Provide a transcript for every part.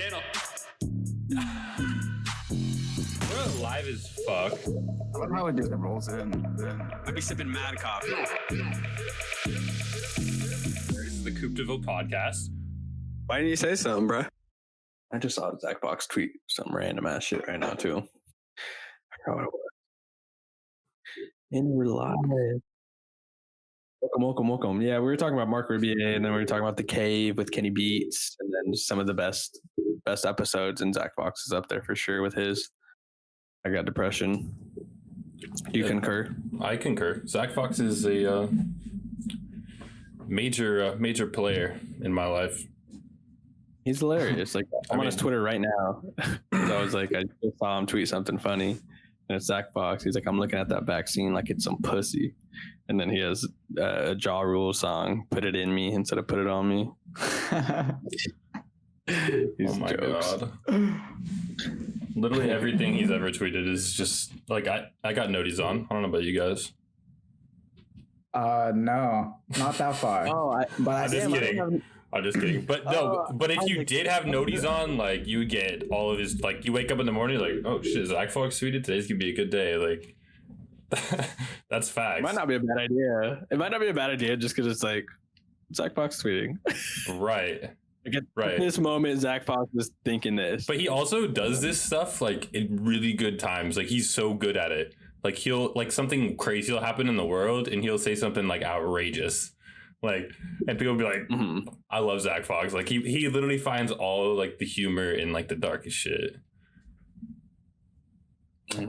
channel. We're live as fuck. I love how it just rolls in. I'd be sipping mad coffee. This is the Coupe de Ville podcast. Why didn't you say something, bro? I just saw Zach Box tweet some random ass shit right now too. I forgot what it was. And we're live. Welcome. Yeah, we were talking about Mark Ribier, and then we were talking about The Cave with Kenny Beats, and then some of the best episodes. And Zach Fox is up there for sure with his. I got depression. You concur? I concur. Zach Fox is a major player in my life. He's hilarious. Like I'm on his Twitter right now. So I was like, I just saw him tweet something funny, and it's Zach Fox. He's like, I'm looking at that vaccine like it's some pussy. And then he has a Ja Rule song, "Put It In Me" instead of "Put It On Me." Oh my god! Literally everything he's ever tweeted is just like I got noties on. I don't know about you guys. No, not that far. I'm just kidding. I'm just kidding. But no, but if you did have noties on, like you would get all of his, like you wake up in the morning like, oh shit, Zach Fox tweeted today's gonna be a good day. Like that's facts. It might not be a bad idea. It might not be a bad idea just because it's like Zach Fox tweeting. Right. Right. At this moment, Zach Fox is thinking this. But he also does this stuff like in really good times. Like he's so good at it. Like he'll like something crazy will happen in the world and he'll say something like outrageous. Like, and people will be like, I love Zach Fox. Like he literally finds all like the humor in like the darkest shit.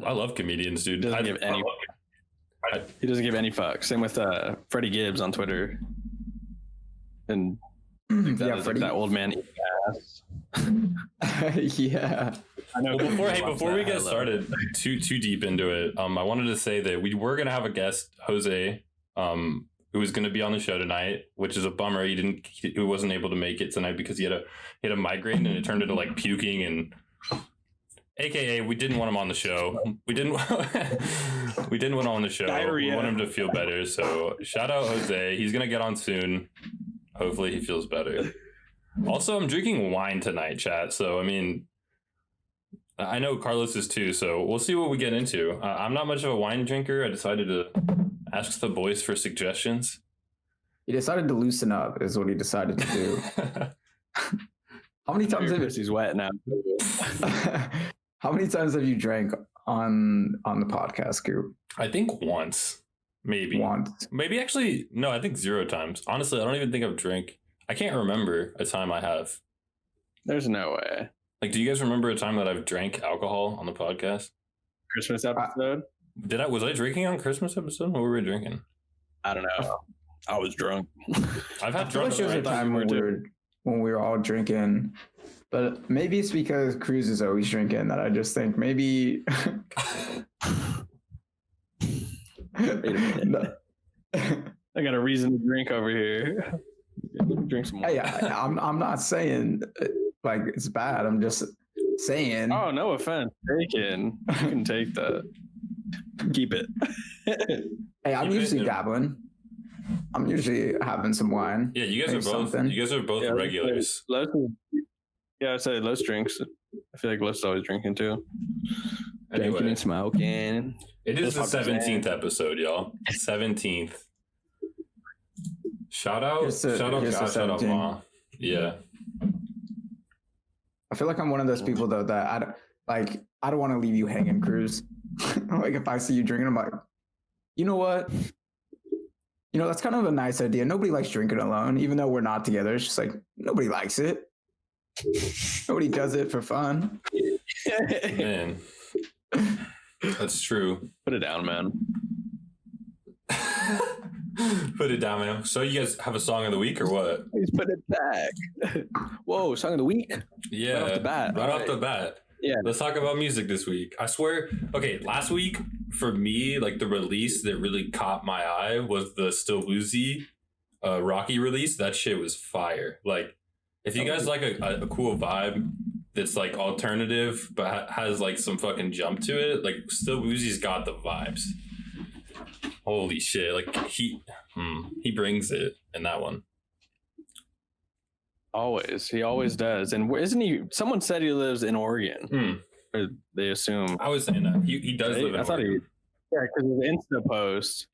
I love comedians, dude. He doesn't give any fucks. Same with Freddie Gibbs on Twitter. And that is like that old man eating ass. Yeah. I know. Well, before we get started too deep into it, I wanted to say that we were gonna have a guest, Jose, who was gonna be on the show tonight, which is a bummer. He wasn't able to make it tonight because he had a migraine and it turned into like puking and. AKA, we didn't want him on the show. We didn't want him on the show. Diarrhea. We want him to feel better. So shout out Jose. He's gonna get on soon. Hopefully he feels better. Also, I'm drinking wine tonight, chat. So I mean, I know Carlos is too. So we'll see what we get into. I'm not much of a wine drinker. I decided to ask the boys for suggestions. He decided to loosen up, is what he decided to do. How many times he's wet now? How many times have you drank on the podcast group? I think once, maybe. Maybe actually, no, I think 0 times. Honestly, I don't even think I've drank. I can't remember a time I have. There's no way. Like, do you guys remember a time that I've drank alcohol on the podcast? Christmas episode? Was I drinking on Christmas episode? What were we drinking? I don't know. I was drunk. I've had drunk. There was a time when we were all drinking. But maybe it's because Cruz is always drinking that I just think maybe. Wait a minute. I got a reason to drink over here. Drink some more. Hey, I'm not saying like it's bad. I'm just saying. Oh, no offense. You can take that. Keep it. Hey, I'm usually dabbling. I'm usually having some wine. Yeah, you guys are both regulars. Yeah, I say Les drinks. I feel like Les is always drinking too. Anyway, drinking and smoking. It is the 17th episode, y'all. 17th. Shout out God, shout out Ma. Yeah. I feel like I'm one of those people though that I don't want to leave you hanging, Cruz. Like if I see you drinking, I'm like, you know what? You know, that's kind of a nice idea. Nobody likes drinking alone, even though we're not together. It's just like nobody likes it. Nobody does it for fun. Man, that's true. Put it down, man. Put it down, man. So you guys have a song of the week or what? Please put it back. Whoa, song of the week? Yeah. Right off the bat. Yeah. Let's talk about music this week. I swear. Okay, last week for me, like the release that really caught my eye was the Still Woozy Rocky release. That shit was fire. Like, if you guys like a cool vibe that's like alternative but has like some fucking jump to it, like Still Woozy's got the vibes. Holy shit! Like he brings it in that one. Always. He always does. And isn't he? Someone said he lives in Oregon. Or they assume. I was saying that he does live in Oregon. Yeah, because of the Insta post.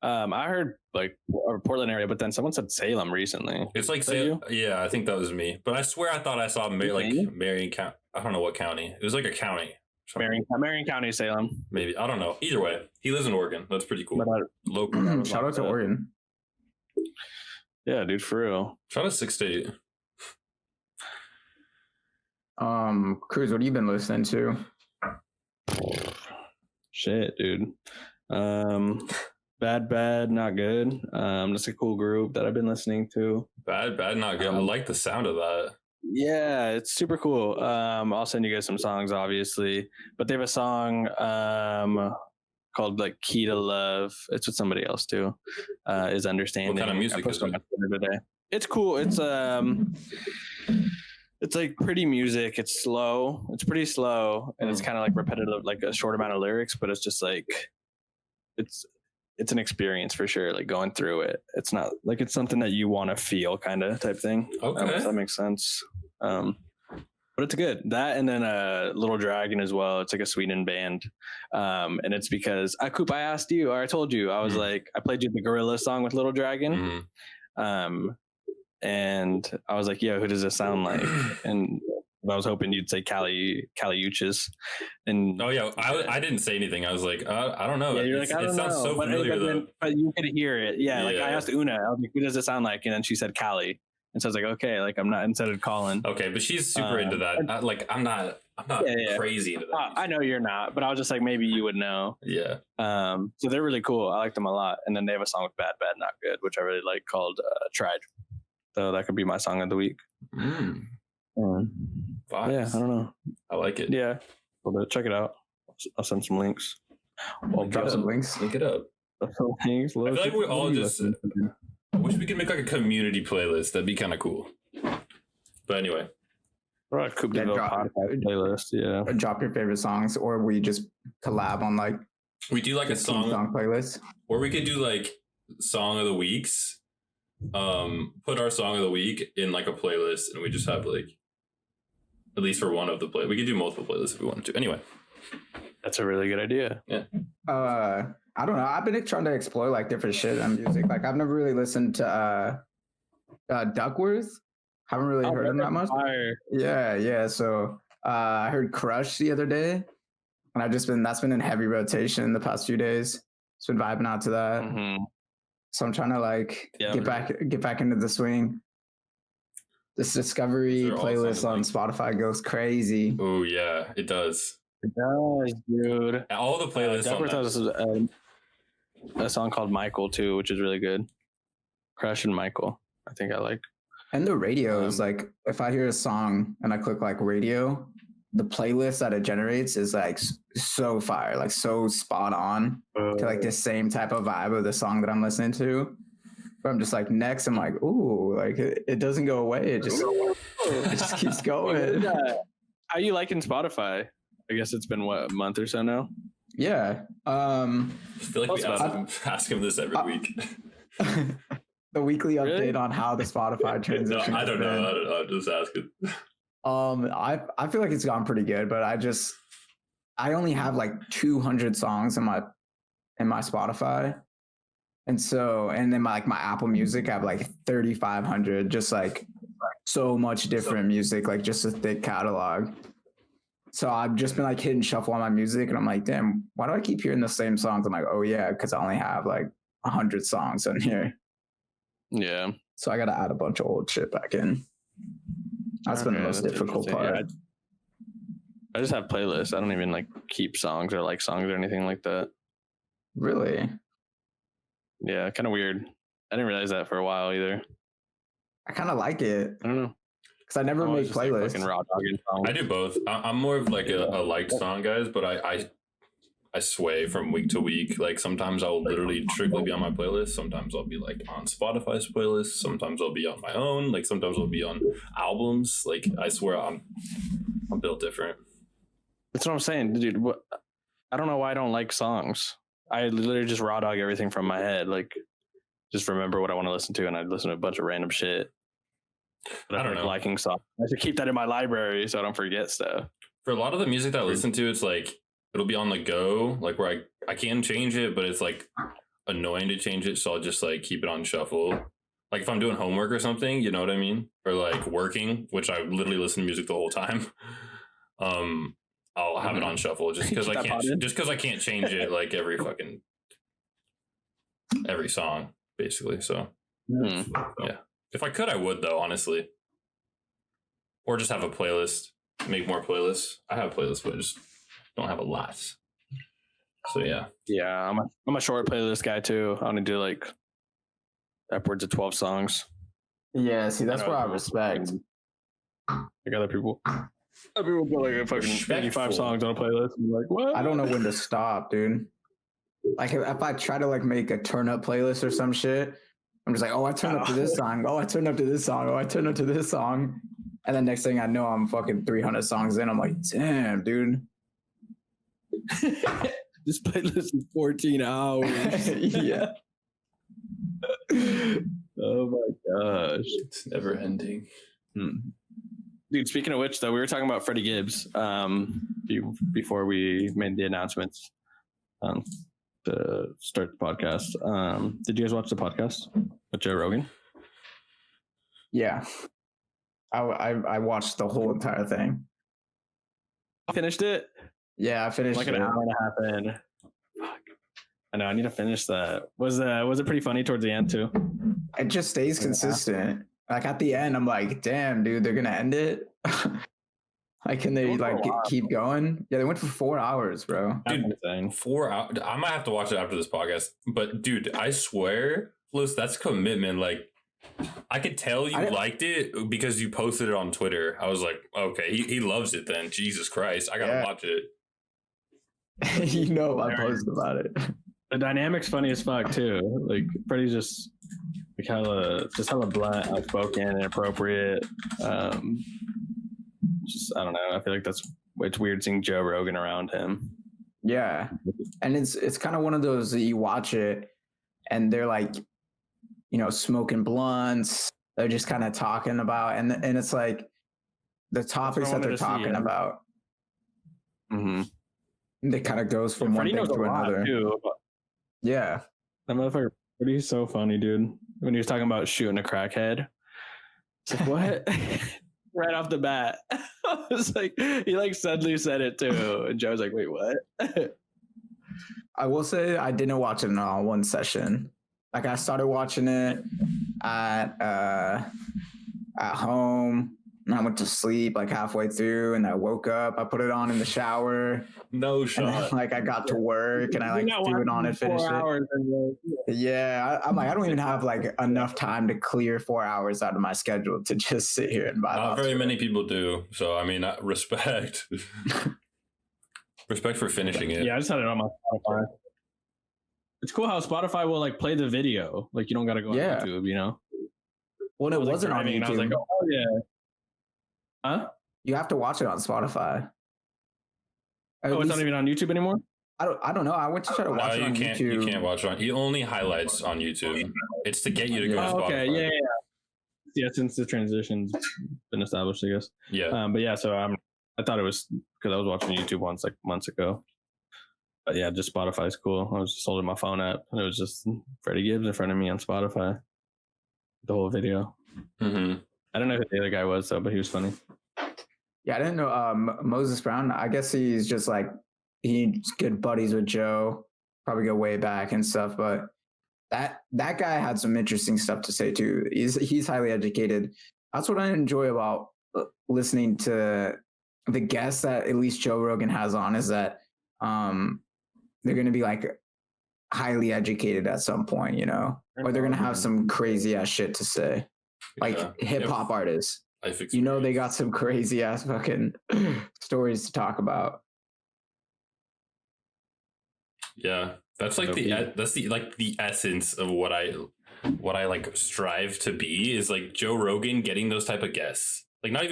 I heard like Portland area, but then someone said Salem recently. It's like Salem. Yeah, I think that was me. But I swear I thought I saw Marion County. I don't know what county. It was like a county. Marion County, Salem. Maybe. I don't know. Either way, he lives in Oregon. That's pretty cool. Local. Shout out to Oregon. Yeah, dude, for real. Shout out 6 State. Cruz, what have you been listening to? Shit, dude. Bad, not good. That's a cool group that I've been listening to. Bad, not good. I like the sound of that. Yeah, it's super cool. I'll send you guys some songs, obviously, but they have a song called like Key to Love. It's with somebody else too. Is Understanding. What kind of music is it? Today. It's cool. It's like pretty music. It's slow. It's pretty slow, and it's kind of like repetitive, like a short amount of lyrics, but it's just like it's an experience for sure. Like going through it, it's not like it's something that you want to feel, kind of type thing. Okay, if that makes sense. But it's good. That and then Little Dragon as well. It's like a Sweden band, and it's because I asked you, or I told you, I was like, I played you the Gorilla song with Little Dragon. And I was like, "Yo, who does this sound like?" And I was hoping you'd say Kali Uchis. And oh yeah, I didn't say anything. I was like, I don't know. Yeah, you're like, I don't know. So familiar though. But you could hear it. Yeah, like I asked Una, I was like, "Who does it sound like?" And then she said Kali, and so I was like, "Okay, like I'm not." Instead of Colin. Okay, but she's super into that. I'm not crazy into that. I know you're not, but I was just like, maybe you would know. Yeah. So they're really cool. I like them a lot. And then they have a song with Bad, Not Good, which I really like, called Tried. So that could be my song of the week. Yeah, I don't know. I like it. Yeah. Well, check it out. I'll send some links. I'll drop some links. Link it up. I feel like we all just... I wish we could make like a community playlist. That'd be kind of cool. But anyway. Or a playlist, yeah. Drop your favorite songs, or we just collab on like... We do like a song playlist. Or we could do like song of the weeks. Put our song of the week in like a playlist, and we just have like at least for one of the play. We could do multiple playlists if we wanted to. Anyway, that's a really good idea. Yeah. I don't know. I've been trying to explore like different shit on music. Like I've never really listened to Duckworth. Haven't really heard him that much. Yeah. So I heard Crush the other day, and that's been in heavy rotation the past few days. Just been vibing out to that. Mm-hmm. So I'm trying to like get back into the swing. This Discovery playlist on Spotify goes crazy. Oh yeah, it does. It does, dude. All the playlists. On a song called Michael too, which is really good. Crush and Michael, I think I like. And the radio is like, if I hear a song and I click like radio, the playlist that it generates is like so fire, like so spot on to like the same type of vibe of the song that I'm listening to. But I'm just like, next, I'm like, ooh, like it doesn't go away. It just keeps going. How you liking Spotify? I guess it's been a month or so now. Yeah. I feel like we ask him this every week. The weekly update on how the Spotify transition. No, I don't know. I'm just asking. I feel like it's gone pretty good, but I only have like 200 songs in my Spotify, and then my Apple Music I have like 3,500, just like so much different music, like just a thick catalog. So I've just been like hitting shuffle on my music, and I'm like, damn, why do I keep hearing the same songs? I'm like, oh yeah, because I only have like 100 songs on here. Yeah. So I got to add a bunch of old shit back in. That's been the most difficult part. Yeah, I just have playlists. I don't even like keep songs or like songs or anything like that. Really? Yeah, kind of weird. I didn't realize that for a while either. I kind of like it. I don't know. Because I never make playlists. Like raw dogging songs. I do both. I'm more of like a liked song, guys, but I sway from week to week. Like sometimes I'll literally strictly be on my playlist. Sometimes I'll be like on Spotify's playlist. Sometimes I'll be on my own. Like sometimes I'll be on albums. Like I swear I'm built different. That's what I'm saying, dude. I don't know why I don't like songs. I literally just raw dog everything from my head. Like just remember what I want to listen to, and I listen to a bunch of random shit. But I don't know. liking songs. I should keep that in my library so I don't forget stuff. For a lot of the music that I listen to, it's like it'll be on the go, like where I can change it, but it's like annoying to change it, so I'll just like keep it on shuffle. Like if I'm doing homework or something, you know what I mean? Or like working, which I literally listen to music the whole time. I'll have it on shuffle just because I can't change it like every song, basically. So yeah. If I could, I would though, honestly. Or just have a playlist. Make more playlists. I have playlists, but I just don't have a lot. So yeah. Yeah, I'm a short playlist guy too. I want to do like upwards of 12 songs. Yeah, see, that's what I respect. Like other people put like a fucking 85 songs on a playlist. And like, what? I don't know when to stop, dude. Like if I try to like make a turn up playlist or some shit, I'm just like, oh, I turn up to this song. Oh, I turn up to this song. Oh, I turn up to this song. And then next thing I know, I'm fucking 300 songs in. I'm like, damn, dude. This playlist is 14 hours. Yeah. Oh my gosh. It's never ending. Dude, speaking of which, though, we were talking about Freddie Gibbs before we made the announcements to start the podcast. Did you guys watch the podcast with Joe Rogan? Yeah. I watched the whole entire thing. Finished it? Yeah, I finished like an hour and a half in. Fuck. I know, I need to finish that. Was it pretty funny towards the end too? It just stays consistent. Like at the end, I'm like, damn, dude, they're gonna end it. Like, can they like keep going? Yeah, they went for 4 hours, bro. Dude, 4 hours. I might have to watch it after this podcast. But dude, I swear, Fliss, that's commitment. Like, I could tell you liked it because you posted it on Twitter. I was like, okay, he loves it then. Jesus Christ, I gotta watch it. You know, I posted about it. The dynamic's funny as fuck too. Like Freddie's just like hella blunt, outspoken, and inappropriate. Just I don't know. I feel like it's weird seeing Joe Rogan around him. Yeah, and it's kind of one of those that you watch it, and they're like, you know, smoking blunts. They're just kind of talking about, and it's like the topics that they're talking about. Mm-hmm. It kind of goes from one thing to another. Too, yeah, that motherfucker Freddie's so funny, dude. When he was talking about shooting a crackhead, it's like what? Right off the bat, I was like, he like suddenly said it too, and Joe's like, "Wait, what?" I will say I didn't watch it in all one session. Like I started watching it at home. And I went to sleep like halfway through, and I woke up. I put it on in the shower. No shot. Like I got to work, and I like threw it on and finished it. Yeah, I'm like I don't even have like enough time to clear 4 hours out of my schedule to just sit here and vibe. Not very many people do. So I mean, respect. Respect for finishing it. Yeah, I just had it on my Spotify. It's cool how Spotify will like play the video. Like you don't got to go on YouTube, you know. Well, it wasn't on YouTube. I was like, oh yeah. Huh? You have to watch it on Spotify. It's not even on YouTube anymore? I don't know. I went to try to watch it on YouTube. You can't watch it on. He only highlights on YouTube. It's to get you to go to Spotify. Okay, yeah. Yeah, since the transition's been established, I guess. Yeah. But yeah, so I thought it was because I was watching YouTube once like months ago. But yeah, just Spotify's cool. I was just holding my phone up, and it was just Freddie Gibbs in front of me on Spotify. The whole video. Mm-hmm. I don't know who the other guy was though, but he was funny. Yeah, I didn't know Moses Brown. I guess he's just like he's good buddies with Joe. Probably go way back and stuff. But that guy had some interesting stuff to say too. He's highly educated. That's what I enjoy about listening to the guests that at least Joe Rogan has on is that they're going to be like highly educated at some point, you know, or they're going to have some crazy ass shit to say. Like hip hop artists, you know, they got some crazy ass fucking stories to talk about. Yeah, that's like the essence of what I like strive to be is like Joe Rogan getting those type of guests. Like not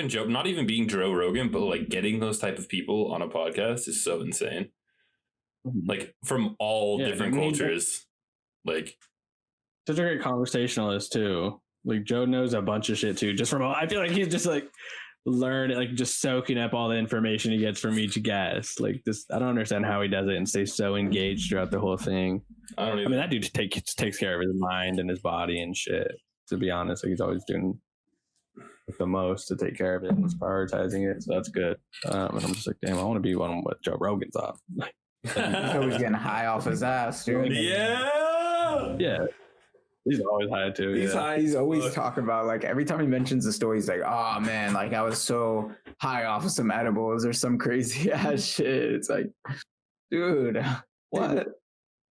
even being Joe Rogan, but like getting those type of people on a podcast is so insane. Like from all different cultures. Like such a great conversationalist too. Like Joe knows a bunch of shit too. Just from I feel like he's just like learning, like just soaking up all the information he gets from each guest. Like this, I don't understand how he does it and stays so engaged throughout the whole thing. I don't I even. mean, that dude takes care of his mind and his body and shit. To be honest, like he's always doing the most to take care of it and he's prioritizing it. So that's good. And I'm just like, damn, I want to be one of what Joe Rogan's on. Like, He's always getting high off his ass, dude. Yeah. yeah, he's always high too. He's Yeah. high. He's always talking about, like, every time he mentions the story, he's like, oh man, like I was so high off of some edibles or some crazy ass shit. It's like, dude, what?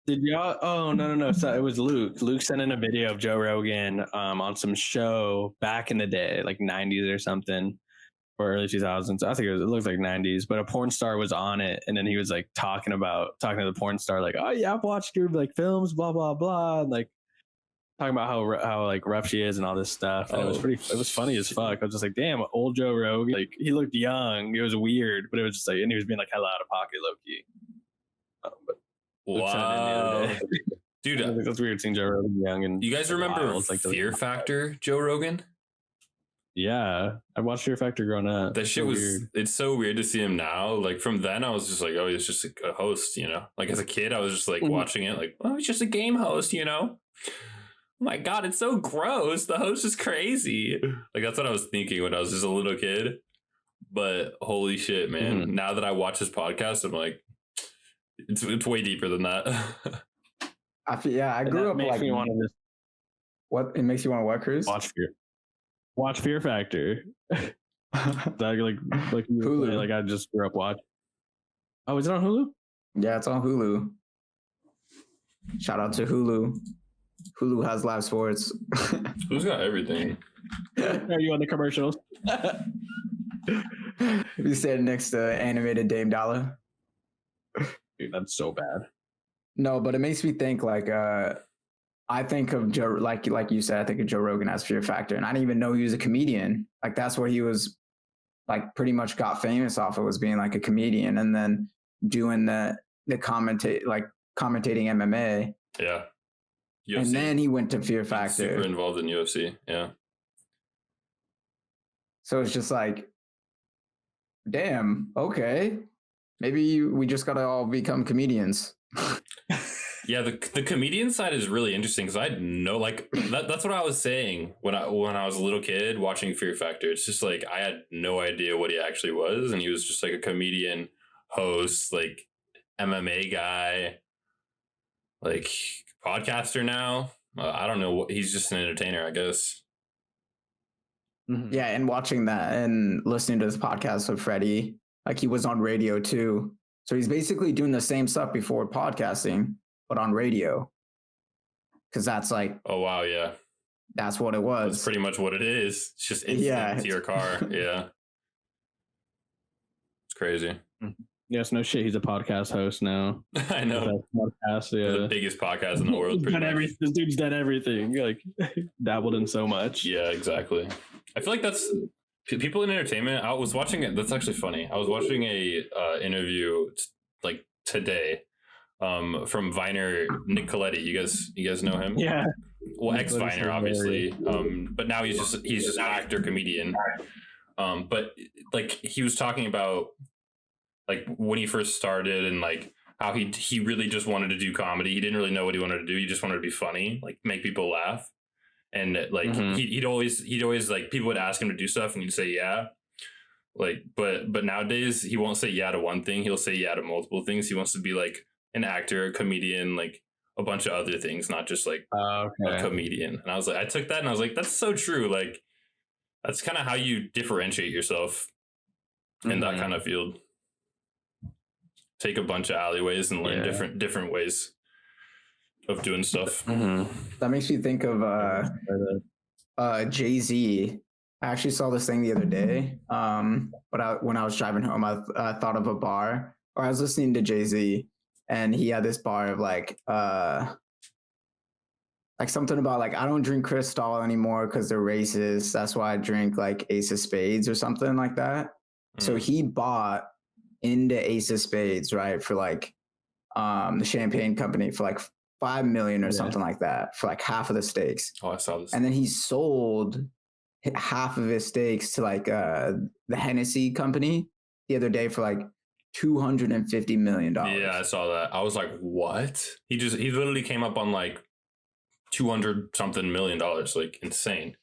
Did y'all? Oh no! So it was Luke. Luke sent in a video of Joe Rogan on some show back in the day, like '90s or something, or early 2000s. I think it looked like '90s, but a porn star was on it, and then he was like talking to the porn star, like, "Oh yeah, I've watched your like films, blah blah blah," and like talking about how like rough she is and all this stuff. And it was funny as fuck. I was just like, damn, old Joe Rogan. Like he looked young. It was weird, but it was just like, and he was being like hella out of pocket, low key. But Wow. Dude, I think that's weird seeing Joe Rogan young and you guys remember wild, like Fear Factor, Joe Rogan? Yeah, I watched Fear Factor growing up. That shit So was, weird. it's so weird to see him now. Like from then I was just like, oh, he's just a host, you know? Like as a kid, I was just like watching it like, oh, he's just a game host, you know? Oh my God, it's so gross. The host is crazy. Like that's what I was thinking when I was just a little kid. But holy shit, man. Now that I watch this podcast, I'm like, it's way deeper than that. I grew up makes like, me want to just what? It makes you want to what, Cruz? watch Fear Factor. like you were Hulu. saying, like I just grew up watching. Oh, is it on Hulu? Yeah, it's on Hulu. Shout out to Hulu. Hulu has live sports. Who's got everything? Are you on the commercials? We said next to animated Dame Dollar. Dude, that's so bad. No, but it makes me think like I think of Joe, like you said, I think of Joe Rogan as Fear Factor, and I didn't even know he was a comedian. Like that's where he was, like pretty much got famous off of, was being like a comedian, and then doing the commentating MMA. Yeah. UFC. And then he went to Fear He's Factor. super involved in UFC. Yeah. So it's just like, damn, okay, maybe we just gotta all become comedians. Yeah, the comedian side is really interesting because I know, like that's what I was saying when I was a little kid watching Fear Factor. It's just like I had no idea what he actually was, and he was just like a comedian host, like MMA guy, like podcaster now. I don't know what, he's just an entertainer, I guess. Yeah, and watching that and listening to this podcast with Freddie, like he was on radio too. So he's basically doing the same stuff before podcasting, but on radio. Because that's like, Oh wow, yeah, that's what it was. that's pretty much what it is. It's just instant into your car. Yeah, it's crazy. Yes, no shit. He's a podcast host now. I know. Podcast, The yeah. biggest podcast in the world. Pretty much. This dude's done everything. Like dabbled in so much. Yeah, exactly. I feel like that's people in entertainment. I was watching it. That's actually funny. I was watching a interview like today from Viner Nick Coletti. You guys know him? Yeah. Well, Nick ex Coletti's Viner, obviously. But now he's just actor comedian. But like he was talking about like when he first started and like how he really just wanted to do comedy. He didn't really know what he wanted to do. He just wanted to be funny, like make people laugh. And like he'd always like people would ask him to do stuff and he'd say yeah, like but nowadays he won't say yeah to one thing, he'll say yeah to multiple things. He wants to be like an actor, a comedian, like a bunch of other things, not just like a comedian. And I was like, I took that and I was like, that's so true. Like that's kind of how you differentiate yourself in that kind of field. Take a bunch of alleyways and learn different ways of doing stuff. That makes me think of Jay-Z. I actually saw this thing the other day. But when I was driving home, I thought of a bar, or I was listening to Jay-Z, and he had this bar of like something about like, I don't drink Cristal anymore because they're racist. That's why I drink like Ace of Spades or something like that. So he bought into Ace of Spades, right, for like the champagne company for like $5 million or Yeah. something like that for like half of the stakes. Oh, I saw this. And then he sold half of his stakes to like the Hennessy company the other day for like $250 million. Yeah, I saw that. I was like, what? He literally came up on like 200 something million dollars, like insane.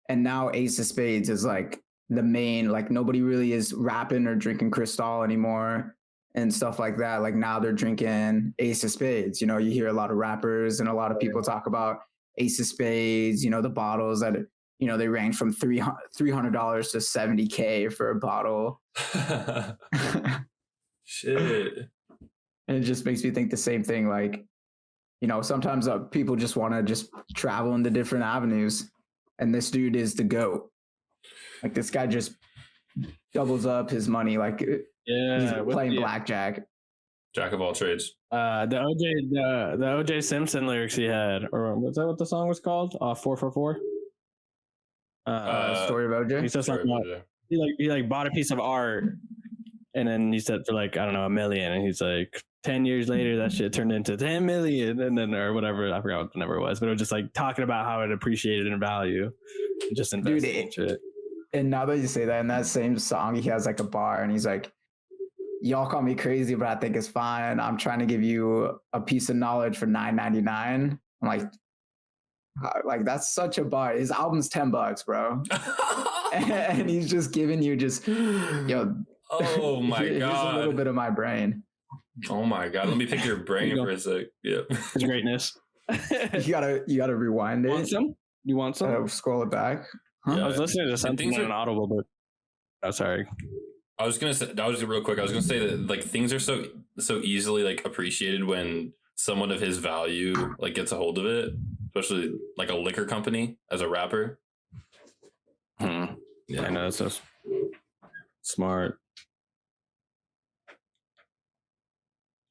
And now Ace of Spades is like the main, like nobody really is rapping or drinking Cristal anymore and stuff like that. Like now they're drinking Ace of Spades. You know, you hear a lot of rappers and a lot of people talk about Ace of Spades, you know, the bottles that, you know, they range from $300 to $70K for a bottle. Shit. And it just makes me think the same thing. Like, you know, sometimes people just want to just travel into different avenues. And this dude is the GOAT. Like this guy just doubles up his money. Like he's playing blackjack. Jack of all trades. The OJ Simpson lyrics he had, or was that what the song was called? 444. Story of OJ. He said something about he bought a piece of art, and then he said for like I don't know $1 million, and he's like 10 years later that shit turned into 10 million, and then or whatever, I forgot what the number was, but it was just like talking about how it appreciated in value, just investing in shit. And now that you say that, in that same song, he has like a bar, and he's like, "Y'all call me crazy, but I think it's fine. I'm trying to give you a piece of knowledge for $9.99." I'm like that's such a bar. His album's $10, bro, and he's just giving you yo. Oh my here's god! a little bit of my brain. Oh my god! Let me pick your brain for a sec. Yeah, his greatness. you gotta rewind it. Want some? You want some? Scroll it back. Huh? Yeah. I was listening to something on an Audible, but oh, sorry. I was gonna say that was real quick. I was gonna say that like things are so easily like appreciated when someone of his value like gets a hold of it, especially like a liquor company as a rapper. Yeah, I know that's so smart.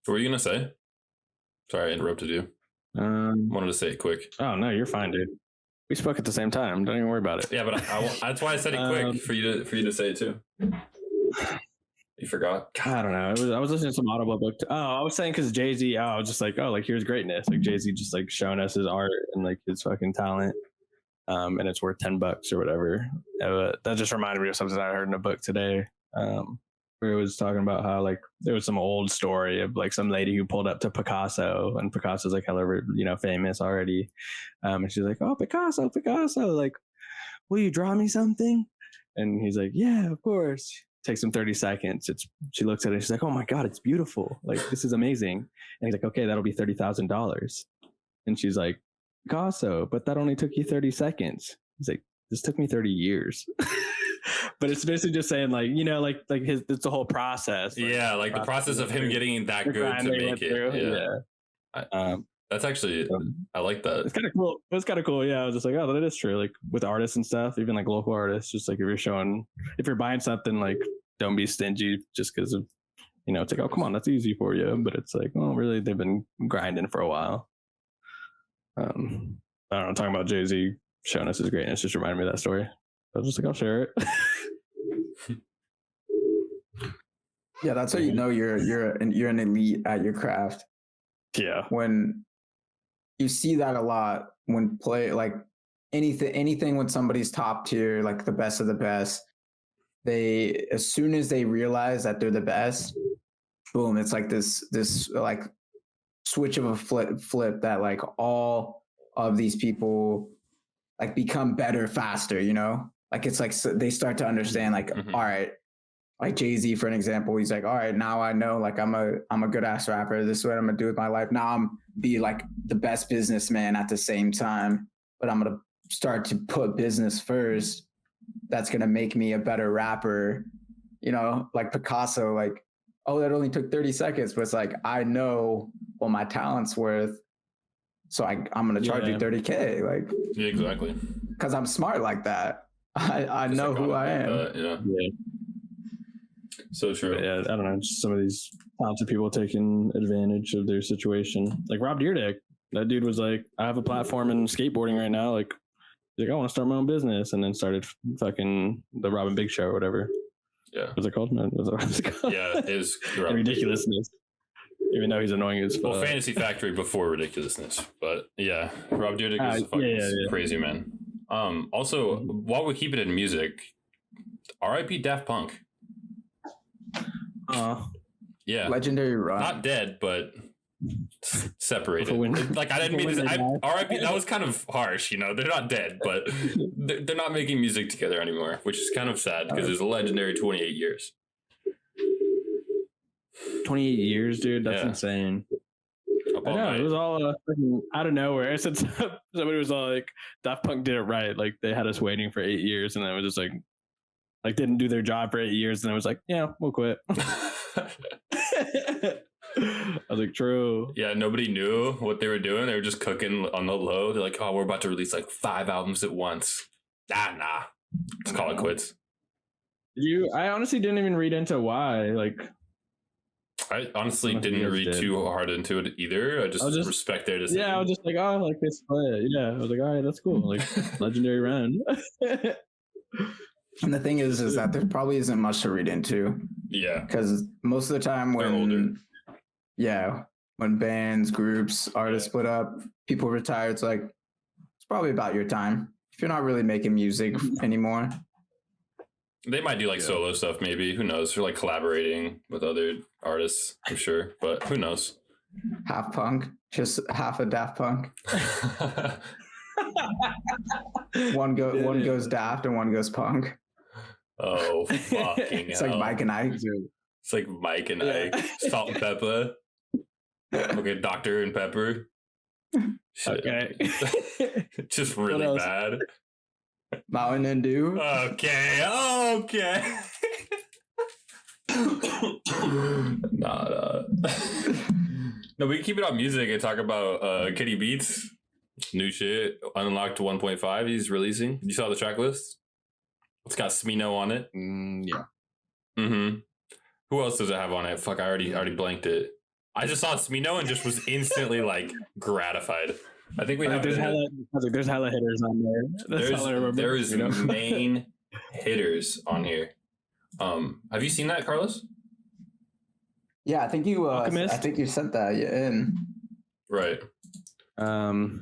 What were you gonna say? Sorry, I interrupted you. Wanted to say it quick. Oh no, you're fine, dude. We spoke at the same time. Don't even worry about it. Yeah, but that's why I said it quick for you to say it too. You forgot? I don't know. I was listening to some Audible book. I was saying because Jay-Z. I was just like, oh, like here's greatness. Like Jay-Z just like showing us his art and like his fucking talent. And it's worth $10 or whatever. That just reminded me of something I heard in a book today. Where it was talking about how like there was some old story of like some lady who pulled up to Picasso, and Picasso's like hella, famous already. And she's like, "Oh, Picasso, like, will you draw me something?" And he's like, "Yeah, of course." Takes him 30 seconds. She looks at it. She's like, "Oh my God, it's beautiful. Like, this is amazing." And he's like, "Okay, that'll be $30,000. And she's like, "Picasso, but that only took you 30 seconds. He's like, "This took me 30 years. But it's basically just saying like, it's the whole process. Like, yeah, like the process of him getting that good to make it. Yeah. That's actually, I like that. It's kind of cool. It was kind of cool. Yeah. I was just like, oh, that is true. Like with artists and stuff, even like local artists, just like if you're buying something, like don't be stingy just because of, it's like, oh, come on, that's easy for you. But it's like, well, really, they've been grinding for a while. I don't know, talking about Jay-Z showing us his greatness just reminded me of that story. I was just like, I'll share it. Yeah, that's how you know you're an elite at your craft. Yeah. When you see that a lot when play like anything when somebody's top tier, like the best of the best, they as soon as they realize that they're the best, boom, it's like this like switch of a flip that like all of these people like become better faster, like it's like so they start to understand like, all right, like Jay-Z for an example, he's like, all right, now I know like I'm a good ass rapper. This is what I'm gonna do with my life. Now I'm be like the best businessman at the same time, but I'm gonna start to put business first. That's gonna make me a better rapper. Like Picasso, like, oh, that only took 30 seconds, but it's like I know what my talent's worth. So I'm gonna charge you $30K, like yeah, exactly. Because I'm smart like that. I know who I am. Yeah. So true. But yeah, I don't know. Just some of these talented people taking advantage of their situation. Like Rob Dyrdek, that dude was like, I have a platform in skateboarding right now. Like, he's like, I want to start my own business, and then started fucking the Robin Big Show or whatever. Yeah. What's it called? Man, what's it called? Yeah, it was ridiculousness. even though he's annoying as fuck. Well, Fantasy Factory before ridiculousness, but yeah, Rob Dyrdek is fucking crazy, man. Also, while we keep it in music, R.I.P. Daft Punk. Yeah, legendary run. Not dead, but separated. Like I didn't mean this. R.I.P. That was kind of harsh, you know. They're not dead, but they're not making music together anymore, which is kind of sad because it's a legendary 28 years. 28 years, dude. That's insane. I know, it was all out of nowhere. Since somebody was all like, Daft Punk did it right. Like they had us waiting for 8 years, and then it was just like didn't do their job for 8 years, and it was like, yeah, we'll quit. I was like, true. Yeah, nobody knew what they were doing. They were just cooking on the low. They're like, oh, we're about to release like 5 albums at once. Nah. Let's call it quits. I honestly didn't even read into why. Like, I honestly didn't read too hard into it either. I just respect their decision. Yeah, I was just like, oh, like they split. Yeah, I was like, all right, that's cool. Like, legendary round. And the thing is that there probably isn't much to read into. Yeah. Because most of the time when bands, groups, artists split up, people retire, it's like, it's probably about your time. If you're not really making music anymore. They might do like solo stuff, maybe. Who knows? Or like collaborating with other artists, I'm sure. But who knows? Half punk, just half a Daft Punk. One goes Daft and one goes punk. Oh, fucking It's hell. like Mike and Ike. It's like Mike and Ike. Salt and pepper. Okay, Dr. and Pepper. Shit. Okay. Just really bad. Mountain and Dew. Okay. Nah. No, we can keep it on music and talk about Kenny Beats. New shit. Unlocked 1.5 he's releasing. You saw the track list? It's got Smino on it. Yeah. Mm-hmm. Who else does it have on it? Fuck, I already blanked it. I just saw Smino and just was instantly like gratified. I think we have there's hella hitters on there. That's all I remember. There's main hitters on here. Have you seen that, Carlos? Yeah, I think you. I think you sent that in. Right. Doing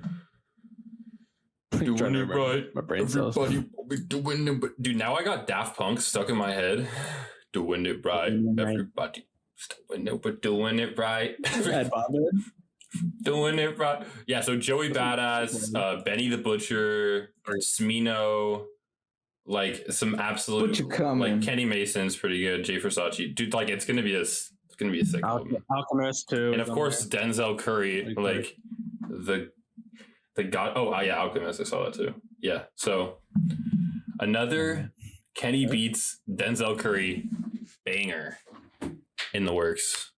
it right. My brain cells. Everybody be doing it, but dude, now I got Daft Punk stuck in my head. Doing it right. Everybody doing it right. Doing it right. Yeah, so Joey Badass, Benny the Butcher, Smino, like some absolute like Kenny Mason's pretty good. Jay Versace, dude, like it's gonna be a sick album. Alchemist too, and of course Denzel Curry, like the god. Oh yeah, Alchemist. I saw that too. Yeah, so another Kenny Beats, Denzel Curry banger in the works.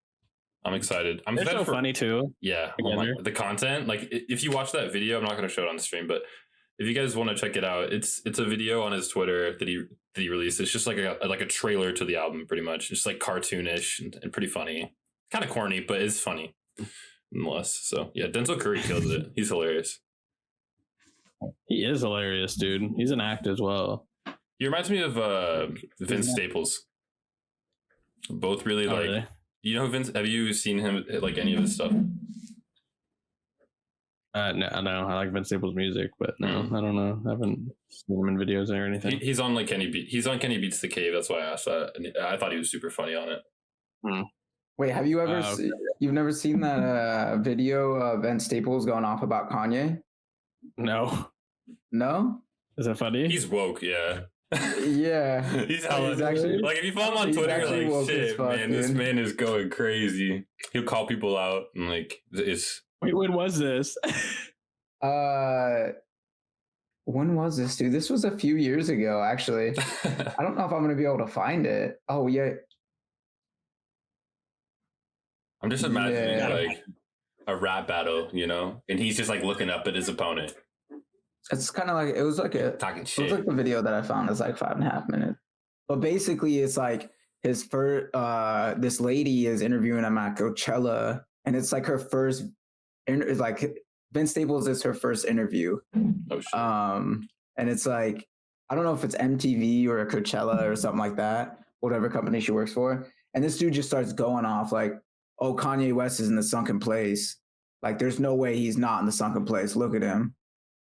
I'm excited. They're so funny too. Yeah. Oh the content, like if you watch that video, I'm not going to show it on the stream, but if you guys want to check it out, it's a video on his Twitter that he released. It's just like a trailer to the album, pretty much. It's like cartoonish and pretty funny. Kind of corny, but it's funny nonetheless. So yeah, Denzel Curry kills it. He's hilarious. He is hilarious, dude. He's an act as well. He reminds me of Vince Staples. Both really Really? You know Vince? Have you seen him like any of his stuff? No. I like Vince Staples' music, but no, I don't know. I haven't seen him in videos or anything. He's on like Kenny Beats. He's on Kenny Beats the Cave. That's why I asked that. And I thought he was super funny on it. Wait, have you ever? You've never seen that video of Vince Staples going off about Kanye? No. No? Is that funny? He's woke, yeah. Yeah. He's actually like if you follow him on Twitter, like shit, man, this man is going crazy. He'll call people out and like it's. Wait, when was this? When was this, dude? This was a few years ago, actually. I don't know if I'm gonna be able to find it. Oh yeah. I'm just imagining like a rap battle, you know, and he's just like looking up at his opponent. It's kind of like it was like talking shit. It was like the video that I found is like 5.5 minutes. But basically, it's like his first. This lady is interviewing him at Coachella, and it's like her first. It's like Vince Staples is her first interview. Oh shit. And it's like I don't know if it's MTV or a Coachella or something like that, whatever company she works for. And this dude just starts going off like, oh, Kanye West is in the sunken place. Like, there's no way he's not in the sunken place. Look at him.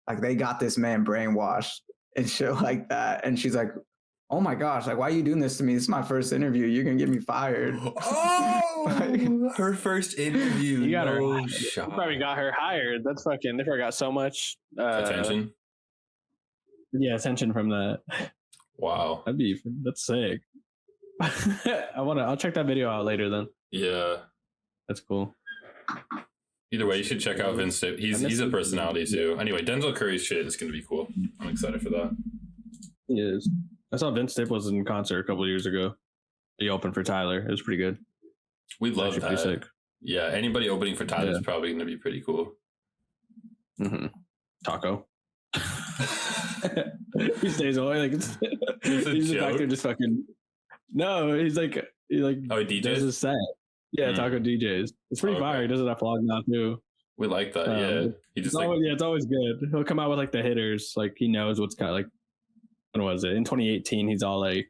Like, they got this man brainwashed and shit like that. And she's like, oh my gosh, like, why are you doing this to me? This is my first interview. You're going to get me fired. Oh, her first interview. You got her. No You shot. probably got her hired. That's fucking. They probably got so much Attention. Yeah, attention from that. Wow. That's sick. I'll check that video out later then. Yeah. That's cool. Either way, you should check out Vince Staples. He's a personality too. Anyway, Denzel Curry's shit is going to be cool. I'm excited for that. He is. I saw Vince Staples in concert a couple of years ago. He opened for Tyler. It was pretty good. We love Actually that. pretty sick. Yeah, anybody opening for Tyler is Yeah. probably going to be pretty cool. Mm-hmm. Taco. He stays away like it's It's a he's just back joke. there just fucking. No, he Oh, he does DJs? his set. Yeah, Mm. Taco DJs. It's pretty Okay. fire. He does it at vlog now too. We like that. Yeah. He just It's always good. He'll come out with like the hitters. Like he knows what's kind of like. When was it? In 2018, he's like,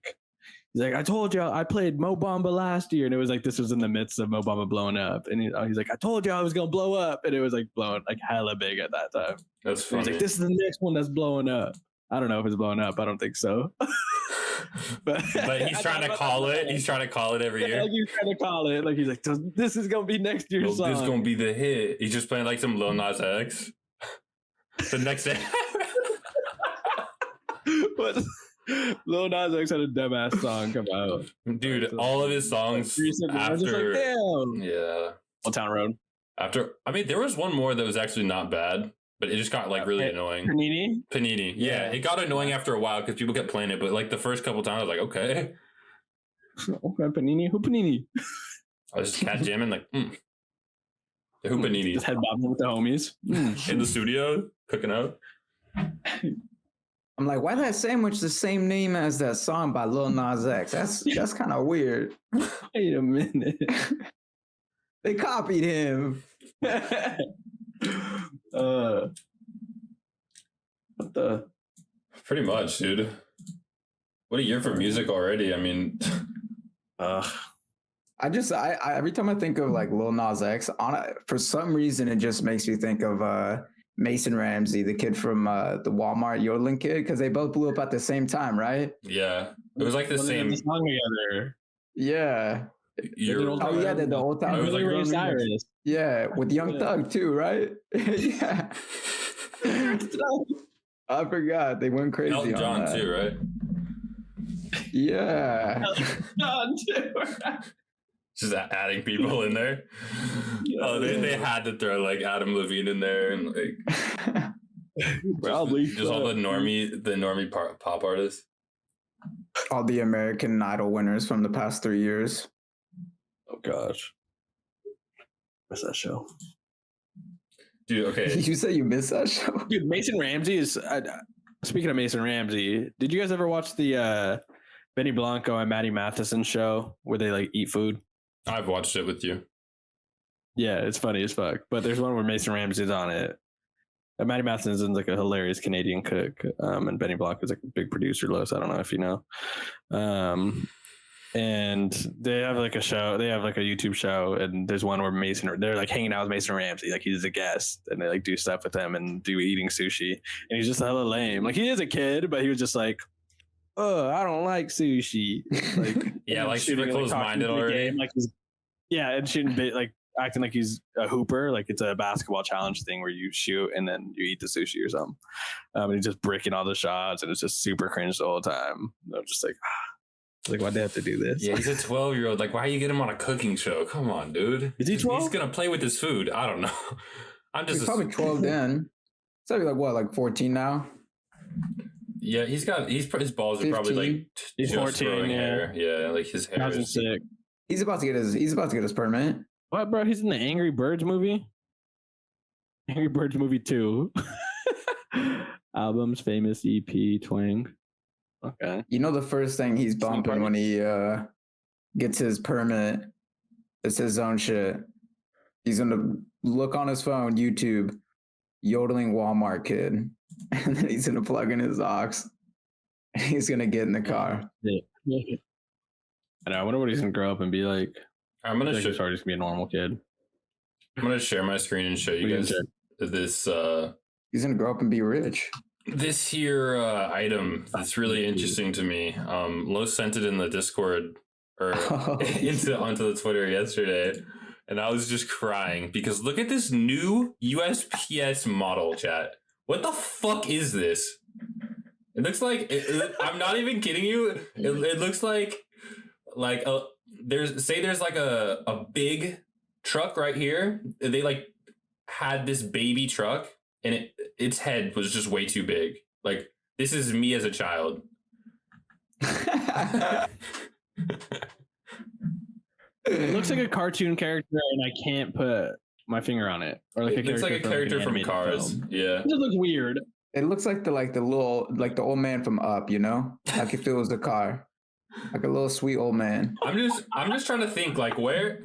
I told you I played Mo Bamba last year, and it was like this was in the midst of Mo Bamba blowing up, and he's like, I told you I was gonna blow up, and it was like blowing like hella big at that time. that's He's funny. like, this is the next one that's blowing up. I don't know if it's blowing up. I don't think so. but He's trying to call it. He's trying to call it every year. Like he's trying to call it. Like he's like, this is gonna be next year's No, song. this is gonna be the hit. He's just playing like some Lil Nas X. The next day. But Lil Nas X had a dumbass song come out. Dude, all of his songs Recently, I was just like, after. damn. Yeah. Old Town Road. After, I mean, there was one more that was actually not bad, but it just got like really annoying. Panini. Panini. Yeah, Yeah. it got annoying after a while because people kept playing it, but like the first couple times I was like, okay. Okay, Panini. Who Panini? I was just cat jamming like, The Hoopaninis. Just headbobbing with the homies. In the studio, cooking out. I'm like, why that sandwich the same name as that song by Lil Nas X? That's kind of weird. Wait a minute. They copied him. What the? Pretty much, dude. What a year for music already. I mean, Ugh. I every time I think of like Lil Nas X, for some reason it just makes me think of Mason Ramsey, the kid from the Walmart yodeling kid, because they both blew up at the same time, right? yeah. It was like the Well, they same. had the song together. Yeah. Year. Oh yeah, the whole time. It was like Ray Cyrus. Yeah, with Young Yeah. Thug too, right? Yeah. I forgot they went crazy Elton on John that. too, right? Yeah. John too. Just adding people in there. Oh, they had to throw like Adam Levine in there and like Probably. just all the normie pop artists. All the American Idol winners from the past 3 years. Oh gosh. What's that show? Dude, okay. You say you missed that show? Dude, Mason Ramsey is. Speaking of Mason Ramsey, did you guys ever watch the Benny Blanco and Maddie Matheson show where they like eat food? I've watched it with you. Yeah, it's funny as fuck. But there's one where Mason Ramsey's on it. And Maddie Matheson's like a hilarious Canadian cook. And Benny Blanco's like a big producer, Los. I don't know if you know. And they have like a show. They have like a YouTube show, and there's one where they're like hanging out with Mason Ramsey, like he's a guest, and they like do stuff with him and do eating sushi. And he's just hella lame. Like he is a kid, but he was just like, "Oh, I don't like sushi." Like Yeah, like shooting, super close-minded talking to the already. game, like and shooting like acting like he's a hooper, like it's a basketball challenge thing where you shoot and then you eat the sushi or something. And he's just breaking all the shots, and it's just super cringe the whole time. I'm just like, why'd they have to do this? Yeah, he's a 12-year-old. Like, why you get him on a cooking show? Come on, dude. Is he 12? He's gonna play with his food. I don't know. I'm just He's probably 12 then. So like what, like 14 now? Yeah, his balls are probably 15? like He's just 14, growing yeah. hair. Yeah, like his hair. That's Is, sick. He's about to get his permit. What, bro? He's in the Angry Birds movie? Angry Birds movie 2. Albums, famous EP, twang. Okay. You know the first thing he's bumping when he gets his permit, it's his own shit. He's gonna look on his phone, YouTube, yodeling Walmart kid, and then he's gonna plug in his aux. He's gonna get in the car. Yeah. I know. I wonder what he's gonna grow up and be like. I'm gonna He's probably just gonna be a normal kid. I'm gonna share my screen and show you guys this. He's gonna grow up and be rich. This here item that's really interesting to me. Los sent it in the Discord or onto the Twitter yesterday, and I was just crying because look at this new USPS model, chat. What the fuck is this? It looks like I'm not even kidding you. It looks like there's like a big truck right here. They like had this baby truck and its head was just way too big. Like this is me as a child. It looks like a cartoon character, and I can't put my finger on it. Or like it looks like a character from Cars. Film. Yeah, it just looks weird. It looks like the old man from Up, you know, like if it was a car, like a little sweet old man. I'm just trying to think like where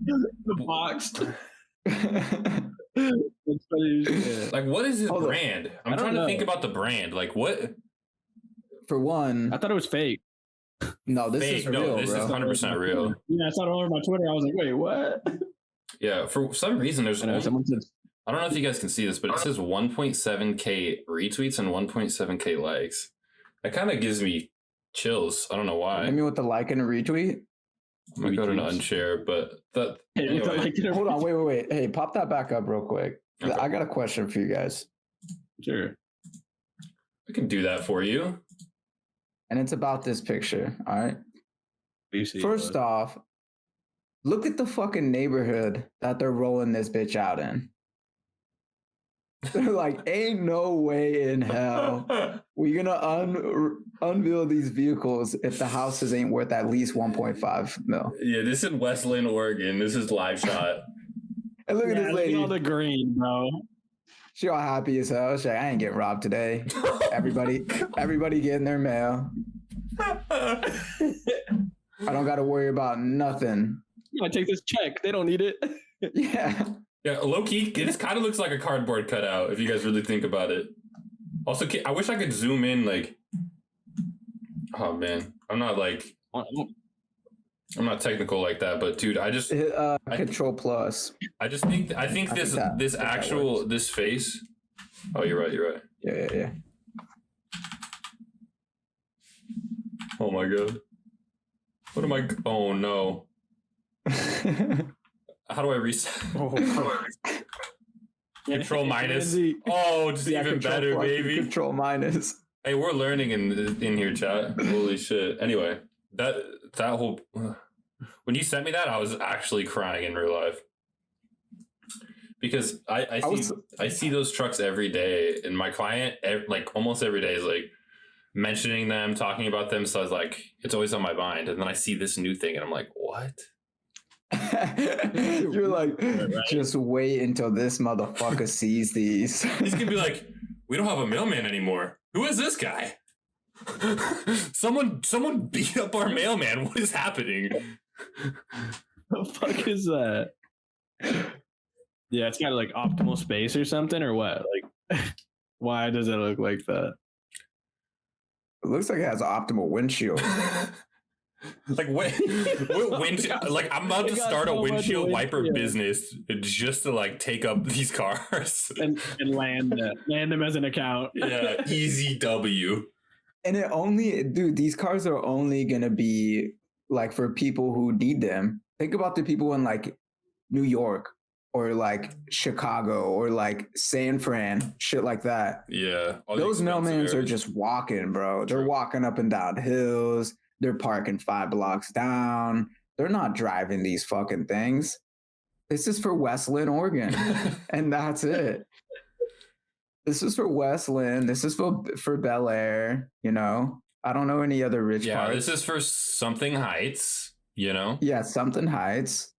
the box. Like what is his Hold brand? I'm trying to think about the brand. Like what? For one, I thought it was fake. No, this fake. is real. This bro. is 100% real. Yeah, I saw it all over my Twitter. I was like, wait, what? Yeah, for some reason there's someone said. I don't know if you guys can see this, but it says 1.7k retweets and 1.7k likes. That kind of gives me chills. I don't know why. I mean, with the like and a retweet. I'm gonna go to an unshare, but that. Anyway. Hold on, wait. Hey, pop that back up real quick. Okay. I got a question for you guys. Sure. I can do that for you. And it's about this picture. All right. First off, look at the fucking neighborhood that they're rolling this bitch out in. They're like, ain't no way in hell we're gonna unveil these vehicles if the houses ain't worth at least 1.5 mil. Yeah, this is West Lynn, Oregon. This is live shot. And look at this lady. Look at all the green, bro. She all happy as hell. She's like, I ain't getting robbed today. Everybody getting their mail. I don't got to worry about nothing. I take this check. They don't need it. Yeah. Yeah, low key, this kind of looks like a cardboard cutout if you guys really think about it. Also, I wish I could zoom in. Like, oh man, I'm not technical like that, but dude, I just Control Plus. I think this face. Oh, you're right. Yeah. Oh my god. What am I? Oh no. How do I reset? Control minus. Oh, just even better, baby. Control minus. Hey, we're learning in here, chat. Holy shit. Anyway, that whole when you sent me that, I was actually crying in real life because I see those trucks every day, and my client like almost every day is like mentioning them, talking about them. So I was like, it's always on my mind, and then I see this new thing, and I'm like, what? You're like, just wait until this motherfucker sees these. He's gonna be like, we don't have a mailman anymore. Who is this guy? Someone beat up our mailman. What is happening? The fuck is that? Yeah, it's got like optimal space or something, or what? Like, why does it look like that? It looks like it has an optimal windshield. Like what windshield? Like I'm about to start a windshield wiper business just to like take up these cars and land them as an account. Yeah, easy W. And dude, these cars are only gonna be like for people who need them. Think about the people in like New York or like Chicago or like San Fran, shit like that. Yeah, those mailmans are just walking, bro. They're walking up and down hills. They're parking 5 blocks down. They're not driving these fucking things. This is for West Lynn, Oregon. And that's it. This is for West Lynn. This is for Bel Air, you know? I don't know any other rich parts. Yeah, this is for Something Heights, you know? Yeah, Something Heights.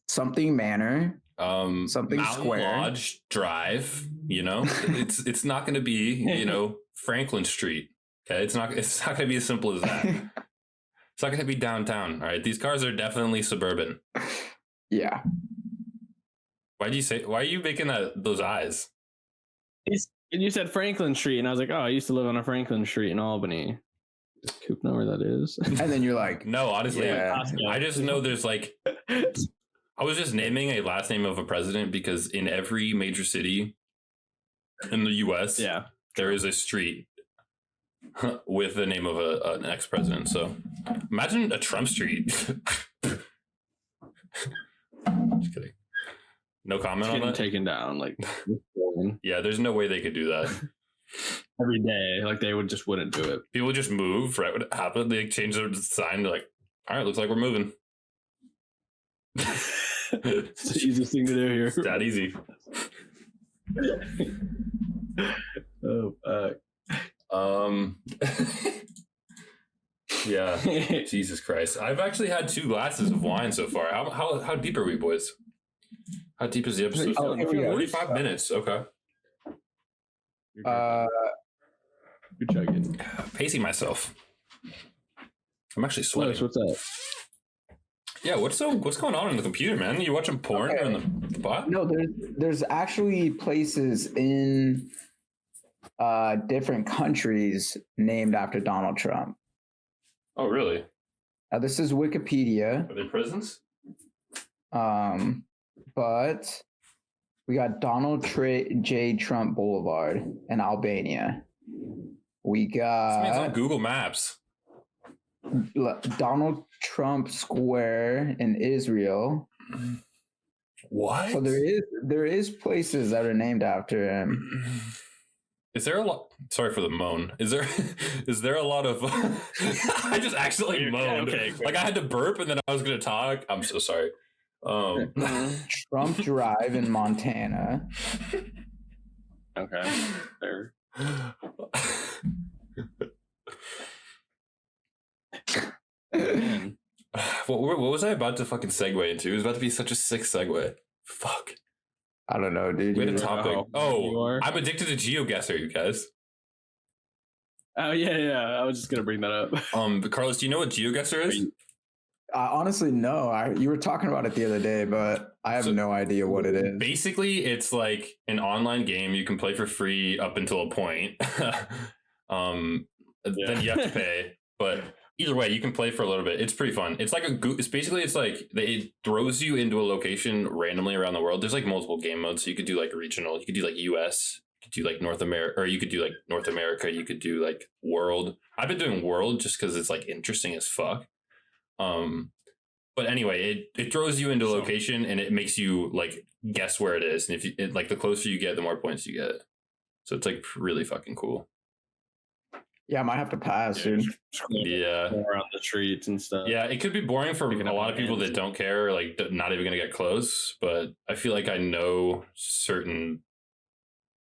Something Manor. Something Mountain Square. Lodge Drive, you know? It's not going to be, you know, Franklin Street. Okay, it's not going to be as simple as that. It's not going to be downtown. All right, these cars are definitely suburban. Yeah. Why are you making those eyes? And you said Franklin Street, and I was like, oh, I used to live on a Franklin Street in Albany. Does Coop know where that is? And then you're like, No, honestly, Yeah. I just know there's like, I was just naming a last name of a president because in every major city in the U.S., Yeah. there is a street with the name of an ex-president. So imagine a Trump street. Just kidding. No comment on Getting that. taken down like Yeah, there's no way they could do that. every day. Like they wouldn't do it. People just move, right? What happened? They change their sign. They're like, all right, looks like we're moving. It's the easiest thing to do here. It's that easy. Oh, Yeah. Jesus Christ. I've actually had 2 glasses of wine so far. How deep are we, boys? How deep is the episode? Oh, here we go. 45 minutes. Okay. uh, Good chugging. Pacing myself. I'm actually Lewis, sweating. what's up? Yeah, what's going on in the computer, man? You watching porn Okay. in the bot? no, there's actually places in different countries named after Donald Trump. Oh, really? Now, this is Wikipedia, Are they prisons? but we got Donald J. Trump Boulevard in Albania. We This means on got Google Maps. Donald Trump Square in Israel. What? So there is places that are named after him. Is there a lot? Sorry for the moan. Is there a lot of? I just accidentally moaned. Okay. Like I had to burp and then I was gonna talk. I'm so sorry. Trump Drive in Montana. Okay. There. Man. What was I about to fucking segue into? It was about to be such a sick segue. Fuck. I don't know, dude. We had a You're- topic. You Oh, are? I'm addicted to GeoGuessr, you guys. Oh yeah. I was just gonna bring that up. But Carlos, do you know what GeoGuessr is? honestly, no. You were talking about it the other day, but I have So- no idea what it is. Basically, it's like an online game you can play for free up until a point. Then you have to pay, but either way, you can play for a little bit. It's pretty fun. It's like it's like it throws you into a location randomly around the world. There's like multiple game modes. So you could do like regional. You could do like US. You could do like North America, or you could do like North America. You could do like world. I've been doing world just because it's like interesting as fuck. But anyway, it throws you into a location and it makes you like guess where it is. And if you like the closer you get, the more points you get. So it's like really fucking cool. Yeah, I might have to pass, dude. Yeah. Around the streets and stuff. Yeah, it could be boring for Picking a up lot of people hands. that don't care, like not even gonna get close. But I feel like I know certain,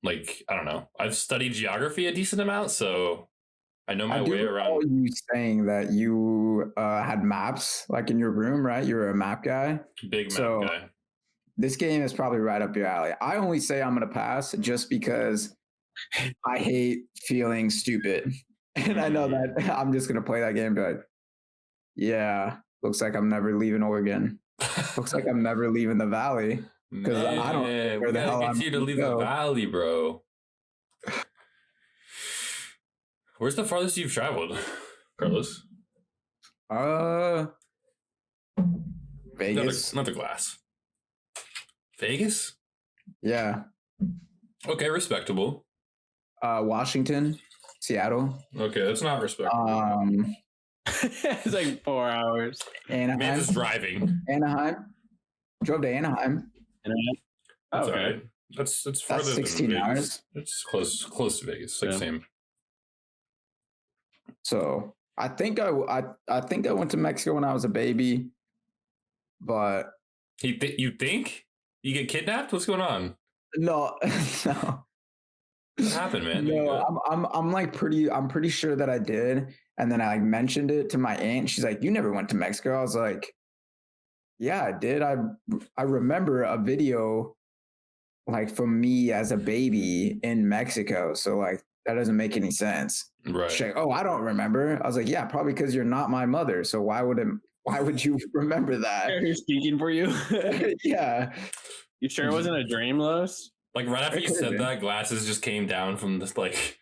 like I don't know. I've studied geography a decent amount, so I know my I do way recall around. you saying that you had maps like in your room, right? You were a map guy. Big map so- guy. This game is probably right up your alley. I only say I'm gonna pass just because I hate feeling stupid. And I know that I'm just gonna play that game, but yeah, looks like I'm never leaving Oregon. Looks like I'm never leaving the valley. 'Cause I don't know Man, where we the gotta hell get I'm you to gonna leave go. the valley, bro. Where's the farthest you've traveled, Carlos? Vegas. Another glass. Vegas? Yeah. Okay, respectable. Washington, Seattle, Okay, that's not respectable. It's like 4 hours. Man, Anaheim. just driving. Anaheim. Drove to Anaheim. That's Okay. all right. That's farther That's than 16 Vegas. hours. It's close to Vegas. Like Yeah. same. So I think I think I went to Mexico when I was a baby, but You think you get kidnapped? What's going on? no, no, What happened, man? no. I'm pretty sure that I did, and then I like mentioned it to my aunt. She's like, "You never went to Mexico?" I was like, "Yeah, I did. I remember a video like from me as a baby in Mexico. So like that doesn't make any sense." Right. She's like, "Oh, I don't remember." I was like, "Yeah, probably because you're not my mother. So why would you remember that?" Who's speaking for you? Yeah. You sure it wasn't a dream, Los? Like right after It you could've said been. that, glasses just came down from this like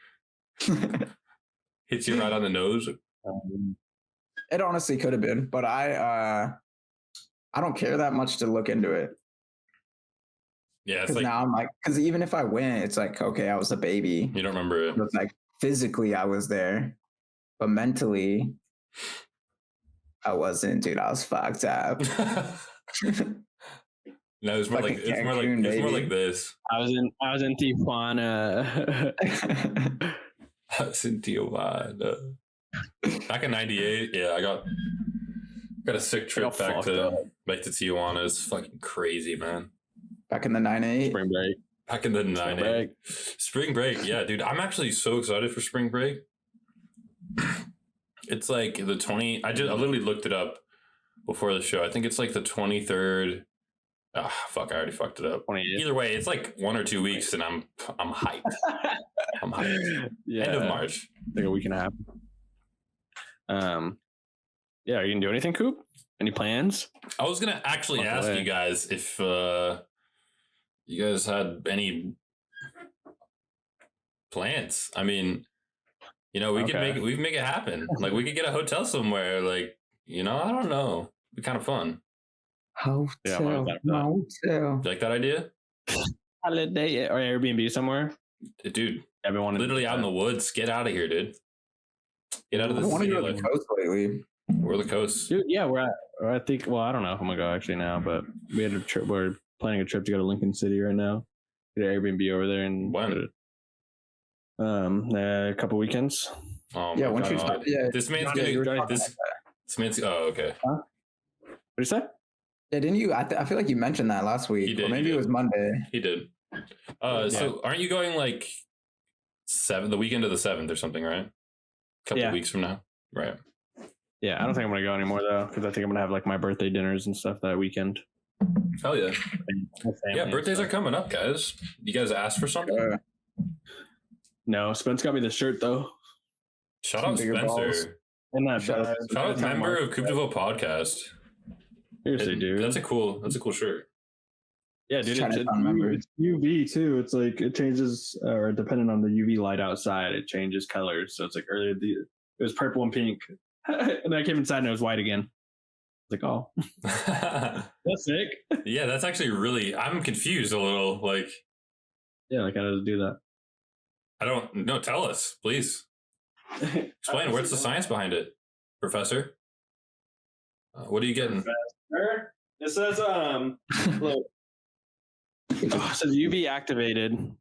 hits you right on the nose. It honestly could have been, but I don't care that much to look into it. Yeah, it's Because like now I'm like, because even if I win, it's like, okay, I was a baby. you don't remember it. It's like physically I was there, but mentally I wasn't, dude. I was fucked up. No, it's more like Fucking it's more like Cancun, it's more baby. like this. I was in Tijuana. I was in Tijuana. Back in '98, yeah, I got a sick trip back fucked to up. Tijuana. It's fucking crazy, man. Back in the 9-8. Spring break. Back in the '98 spring break, yeah, dude. I'm actually so excited for spring break. It's like the 20. I literally looked it up before the show. I think it's like the 23rd. Ah, fuck! I already fucked it up. 28th. Either way, it's like 1 or 2 weeks, and I'm hyped. I'm hyped. Yeah, End of March. like a week and a half. Yeah, are you gonna do anything, Coop? Any plans? I was gonna actually Fuck ask away. you guys if you guys had any plans. I mean, we could Okay. we could make it happen. Like we could get a hotel somewhere. Like I don't know. It'd be kind of fun. Hotel. Yeah, I'm always down for that. Hotel. You like that idea, Holiday or Airbnb somewhere? dude? I've been wanting Literally out in the woods. Get out of here, dude. Get out of I the want to city. go to the Like, coast lately. we're the coast. Dude, yeah, I think. Well, I don't know if I'm gonna go actually now, but we had a trip. We're planning a trip to go to Lincoln City right now. Get an Airbnb over there and When? a couple weekends. Oh Yeah, my once you God. talk, yeah, This man's Yeah, you were gonna talking this man's. Oh, okay. What did you say? yeah, didn't you? I feel like you mentioned that last week, He did, or he maybe did. it was Monday. He did. So aren't you going like the weekend of the 7th or something, right? A couple Yeah. weeks from now, right? Yeah, I don't think I'm gonna go anymore though, because I think I'm gonna have like my birthday dinners and stuff that weekend. Hell yeah. My Yeah, family birthdays and are stuff. coming up, guys. You guys asked for something? No, Spence got me the shirt though. Shout Some out bigger balls. Spencer. And that Shout out- Shout out member of Coupe de Ville podcast. Seriously, dude. That's a cool shirt. Yeah, dude. Chinatown member. It's UV too. It's like it changes, or depending on the UV light outside, it changes colors. So it's like earlier it was purple and pink, and then I came inside and it was white again. Like, oh, that's sick. Yeah, that's actually really. I'm confused a little. Like, Yeah, like how does it do that? I don't. No, tell us, please. Explain. Where's the science behind it, Professor? What are you getting? It says look. It says UV activated.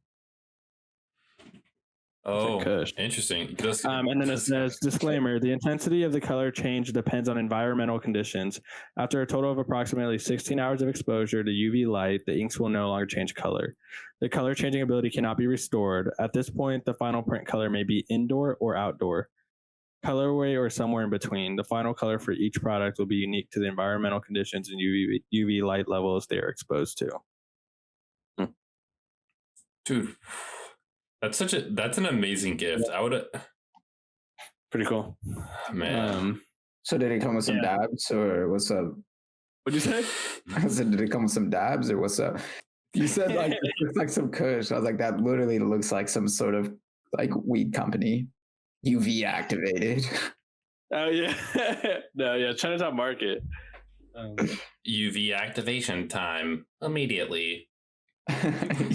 Oh, Kush. interesting. And then it says, disclaimer, the intensity of the color change depends on environmental conditions. After a total of approximately 16 hours of exposure to UV light, the inks will no longer change color. The color changing ability cannot be restored. At this point, the final print color may be indoor or outdoor, colorway or somewhere in between. The final color for each product will be unique to the environmental conditions and UV light levels they are exposed to. Dude, that's an amazing gift. I would Pretty cool. man. So did it come with some Yeah. dabs, or what's up? What'd you say? I said, did it come with some dabs, or what's up? You said like it looks like some Kush. I was like, that literally looks like some sort of like weed company, UV activated. Oh yeah. No, yeah, Chinatown Market. UV activation time immediately.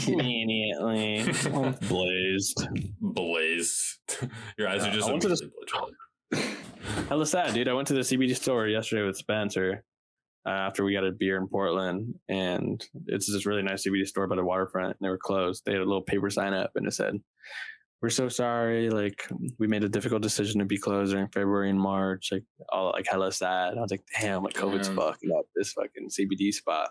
Immediately. Blazed. Blazed. Your eyes are just I went to this- immediately Hella sad, dude. I went to the CBD store yesterday with Spencer after we got a beer in Portland, and it's this really nice CBD store by the waterfront. And they were closed. They had a little paper sign up, and it said, "We're so sorry. Like, we made a difficult decision to be closed during February and March. Like, all like hella sad." I was like, "Damn, like COVID's Damn. fucking up this fucking CBD spot.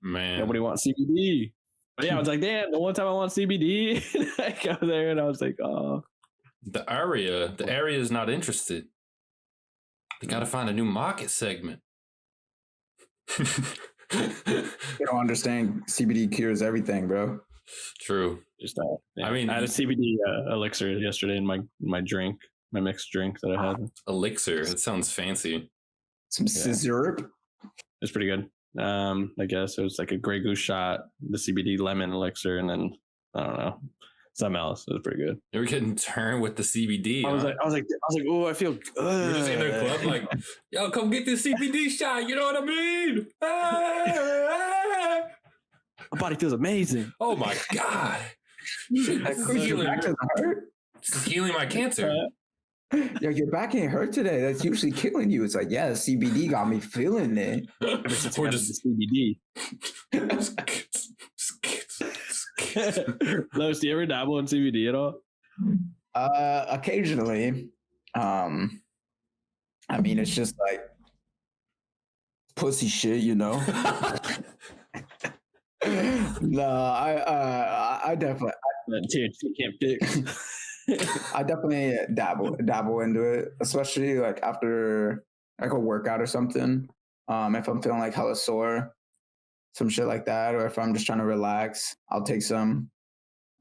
Man. Nobody wants CBD." But yeah, I was like, "Damn, the one time I want CBD, I go there, and I was like, oh." The area is not interested. They gotta find a new market segment. You don't understand. CBD cures everything, bro. True. Just yeah. I mean, I had a CBD elixir yesterday in my drink, my mixed drink that I had. elixir. It sounds fancy. Some syrup. It's pretty good. I guess it was like a Grey Goose shot, the CBD lemon elixir, and then I don't know, something else. It was pretty good. You were getting turned with the CBD. I was like, oh, I feel good. you were just in the club like, yo, come get this CBD shot. You know what I mean? My body feels amazing. Oh my god! Your back doesn't hurt. It's healing my cancer. Yo, your back ain't hurt today. That's usually killing you. It's like, yeah, CBD got me feeling it. We're just CBD. Lois, do you ever dabble in CBD at all? Occasionally. I mean, it's just like pussy shit, you know. No, I definitely THC can't fix. I definitely dabble into it, especially like after like a workout or something. If I'm feeling like hella sore, some shit like that, or if I'm just trying to relax, I'll take some.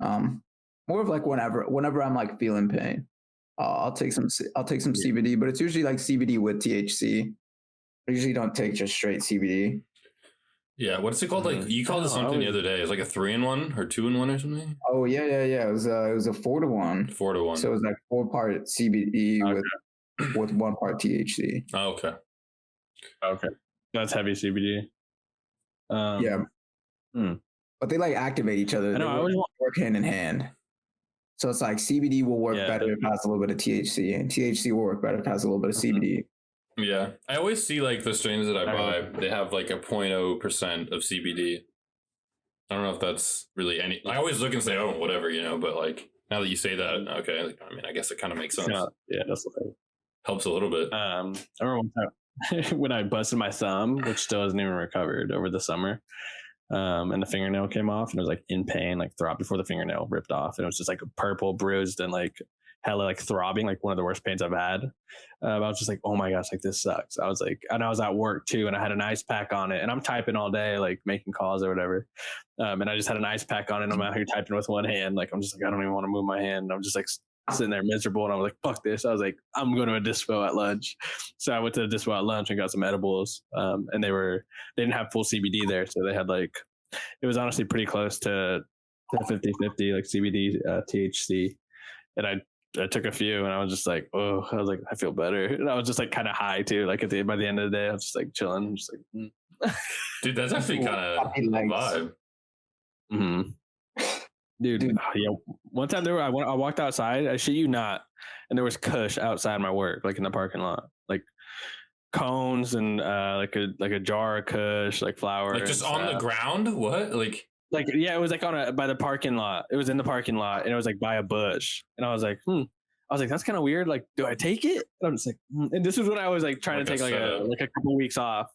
More of like whenever I'm like feeling pain, I'll take some CBD, but it's usually like CBD with THC. I usually don't take just straight CBD. Yeah, what's it called? Like you called it something the other day. It's like a 3-in-1 or 2-in-1 or something. Oh yeah. It was a 4-to-1. 4-to-1. So it was like 4 part CBD with 1 part THC. Oh, okay. Okay, that's heavy CBD. Yeah, but they like activate each other. I know. I always work hand in hand. So it's like CBD will work better if it has a little bit of THC, and THC will work better if it has a little bit of CBD. Yeah, I always see like the strains that I buy, they have like a 0.0% of CBD. I don't know if that's really any. I always look and say, oh, whatever, you know. But like now that you say that, okay, like, I mean, I guess it kind of makes sense. Yeah, that's the thing. Helps a little bit. I remember one time when I busted my thumb, which still hasn't even recovered over the summer. And the fingernail came off, and it was like in pain, like throbbed before the fingernail ripped off, and it was just like purple, bruised, and like hella like throbbing, like one of the worst pains I've had. I was just like, oh my gosh, like this sucks. I was like, and I was at work too, and I had an ice pack on it, and I'm typing all day, like making calls or whatever. And I just had an ice pack on it, and I'm out here typing with one hand, like I'm just like, I don't even want to move my hand. And I'm just like sitting there miserable, and I was like, fuck this. I was like, I'm going to a dispo at lunch. So I went to the dispo at lunch and got some edibles. And they didn't have full CBD there, so they had like, it was honestly pretty close to 50-50, like CBD, THC. And I took a few, and I was just like, oh, I was like, I feel better. And I was just like kind of high too. Like by the end of the day, I was just like chilling, just like, Dude, that's actually kind of vibe. Mm-hmm. Dude, yeah. One time I walked outside. I shit you not, and there was Kush outside my work, like in the parking lot, like cones and like a jar of Kush, like flour, like just on the ground. What, like yeah, it was like by the parking lot. It was in the parking lot, and it was like by a bush. And I was like, I was like, that's kind of weird. Like, do I take it? And I'm just like, and this was when I was like trying to take like a couple weeks off.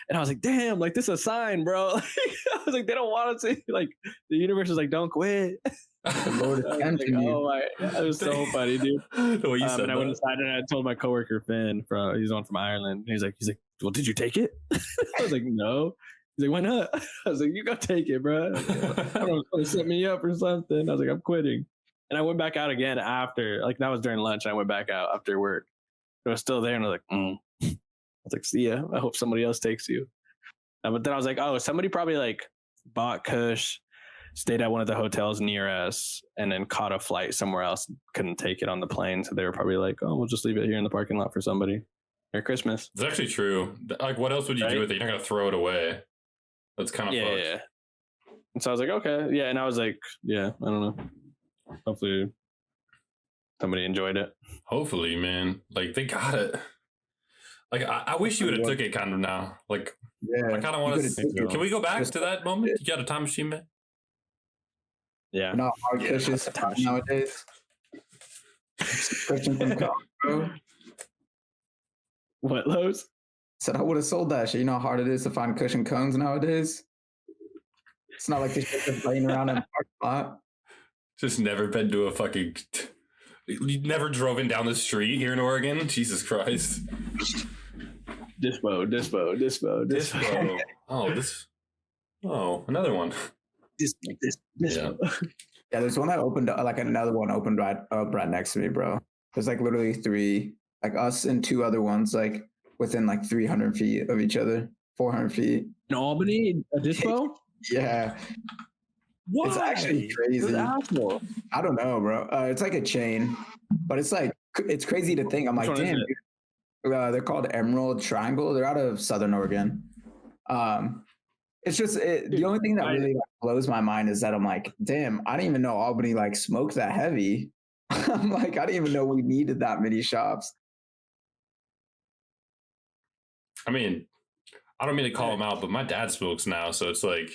And I was like, damn, like this is a sign, bro. I was like, they don't want to see, like the universe is like, don't quit. The Lord is tempting you. Oh my, that was so funny, dude. The way you said and I went inside and I told my coworker Finn, he's on from Ireland. He's like, well, did you take it? I was like, no. He's like, why not? I was like, you gotta take it, bro. I don't know, set me up or something. I was like, I'm quitting. And I went back out again after, like that was during lunch. And I went back out after work. It was still there, and I was like, I was like, see ya. I hope somebody else takes you. But then I was like, oh, somebody probably like bought Kush, stayed at one of the hotels near us, and then caught a flight somewhere else. Couldn't take it on the plane, so they were probably like, oh, we'll just leave it here in the parking lot for somebody. Merry Christmas. It's actually true. Like, what else would you do with it? You're not gonna throw it away. That's kind of fucked. Yeah. And so I was like, okay, yeah. And I was like, yeah, I don't know. Hopefully somebody enjoyed it. Hopefully, man. Like they got it. Like I wish you would have took it kind of now. Like I kind of want to. Can we go back to that moment? You got a time machine, man? Yeah. Not hard Kushes nowadays. What, Lowe's? Said I would have sold that shit. You know how hard it is to find cushion cones nowadays? It's not like this shit just laying around in the parking lot. Just never been to a fucking... You never drove in down the street here in Oregon? Jesus Christ. Dispo. Oh, another one. Dispo. Yeah, there's one that opened, like another one opened right next to me, bro. There's like literally 3, like us and 2 other ones, like within like 300 feet of each other, 400 feet. In Albany, a dispo? Yeah. Why? It's actually crazy. Asshole. I don't know, bro. It's like a chain, but it's like it's crazy to think. I'm Which like, one is damn, it? dude. They're called Emerald Triangle. They're out of Southern Oregon. It's just the only thing that really like, blows my mind is that I'm like, damn, I didn't even know Albany like smoked that heavy. I'm like, I didn't even know we needed that many shops. I mean, I don't mean to call him out, but my dad smokes now, so it's like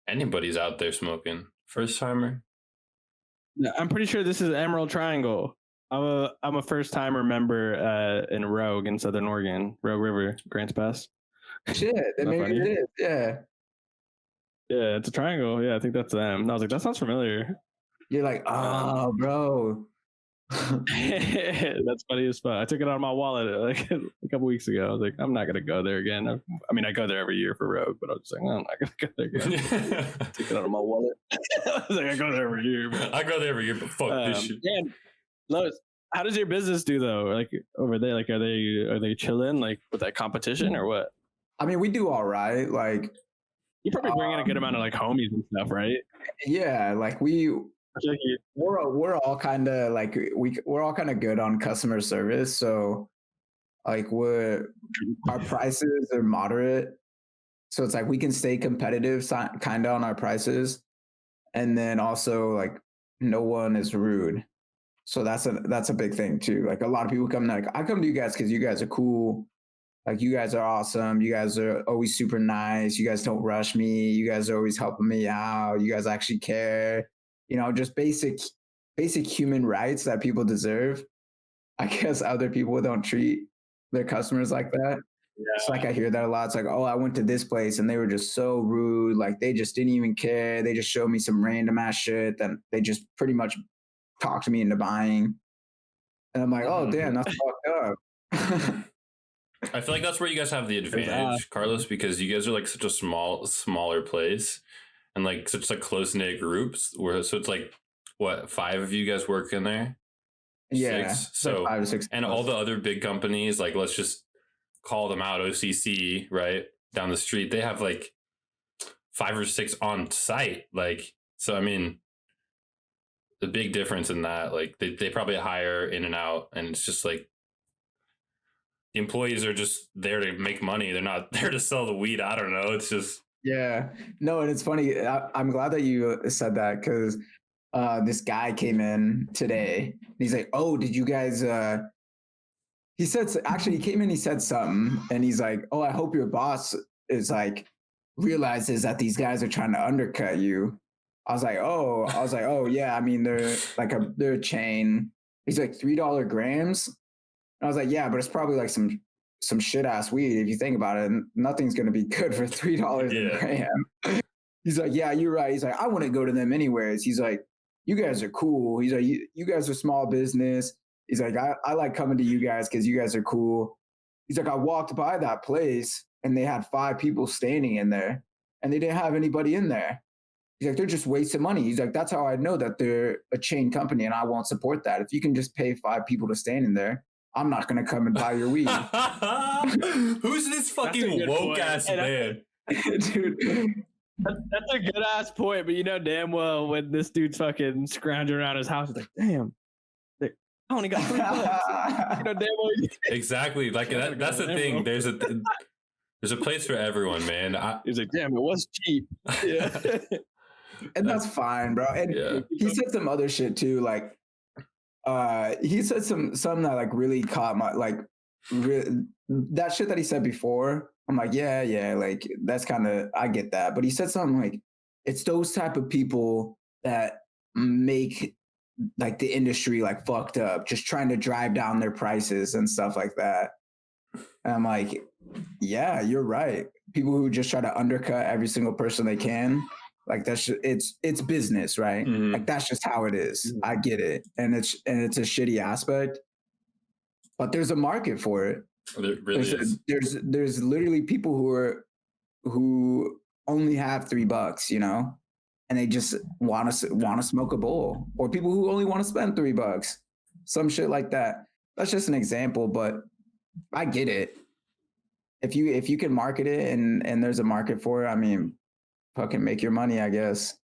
anybody's out there smoking. First timer. Yeah, I'm pretty sure this is Emerald Triangle. I'm a first timer member in Rogue in Southern Oregon, Rogue River, Grants Pass. Shit, then maybe funny? it is. Yeah. Yeah, it's a triangle. Yeah, I think that's them. And I was like, that sounds familiar. You're like, oh, bro. That's funny as fuck. I took it out of my wallet like a couple weeks ago. I was like, I'm not gonna go there again. I mean, I go there every year for Rogue, but I was like, I'm not gonna go there again. Took it out of my wallet. I was like, I go there every year. But, I go there every year, but fuck this shit. Yeah, Lois, how does your business do though? Like over there, like are they chilling like with that competition or what? I mean, we do all right. Like, You probably bring in a good amount of like homies and stuff, right? yeah, like we're all kind of like we're all kind of good on customer service. So like our prices are moderate. So it's like we can stay competitive kind of on our prices. And then also like no one is rude. So that's a big thing too. Like a lot of people come like, I come to you guys because you guys are cool. Like you guys are awesome. You guys are always super nice. You guys don't rush me. You guys are always helping me out. You guys actually care. You know, just basic human rights that people deserve. I guess other people don't treat their customers like that. Yeah. It's like I hear that a lot. It's like, oh, I went to this place and they were just so rude. Like they just didn't even care. They just showed me some random ass shit that they just pretty much talked me into buying. And I'm like, oh damn, that's fucked up. I feel like that's where you guys have the advantage, Carlos, because you guys are like such a smaller place and like such like close knit groups. So it's like what, 5 of you guys work in there? Yeah. 6. So like 5 or 6. And all the other big companies, like let's just call them out, OCC, right down the street. They have like 5 or 6 on site. Like, so I mean, the big difference in that, like they probably hire in and out, and it's just like the employees are just there to make money. They're not there to sell the weed. I don't know. It's just no, and it's funny. I'm glad that you said that because this guy came in today. And he's like, "Oh, did you guys?" He said actually he came in. He said something, and he's like, "Oh, I hope your boss is like realizes that these guys are trying to undercut you." I was like, "Oh, yeah. I mean, they're a chain." He's like $3 grams. I was like, yeah, but it's probably like some shit ass weed if you think about it. And nothing's gonna be good for $3 a gram. He's like, yeah, you're right. He's like, I wouldn't go to them anyways. He's like, you guys are cool. He's like, you guys are small business. He's like, I like coming to you guys because you guys are cool. He's like, I walked by that place and they had 5 people standing in there and they didn't have anybody in there. He's like, they're just wasting money. He's like, that's how I know that they're a chain company and I won't support that. If you can just pay 5 people to stand in there, I'm not going to come and buy your weed. Who's this fucking woke ass man? Dude. That's a good ass point, but you know damn well when this dude's fucking scrounging around his house, he's like, damn, I only got $3. You know damn well. Exactly. Like that's the thing. There's a place for everyone, man. He's like, damn, it was cheap. Yeah. And that's fine, bro. And he said some other shit too, like he said some that like really caught my that shit that he said before. I'm like, yeah, like that's kind of, I get that. But he said something like, it's those type of people that make like the industry like fucked up, just trying to drive down their prices and stuff like that. And I'm like, yeah, you're right. People who just try to undercut every single person they can. Like that's it's business, right? Mm-hmm. Like that's just how it is. Mm-hmm. I get it, and it's a shitty aspect, but there's a market for it. There really is. There's literally people who only have $3, you know, and they just want to smoke a bowl, or people who only want to spend $3, some shit like that. That's just an example, but I get it. If you can market it and there's a market for it, I mean, fucking make your money, I guess.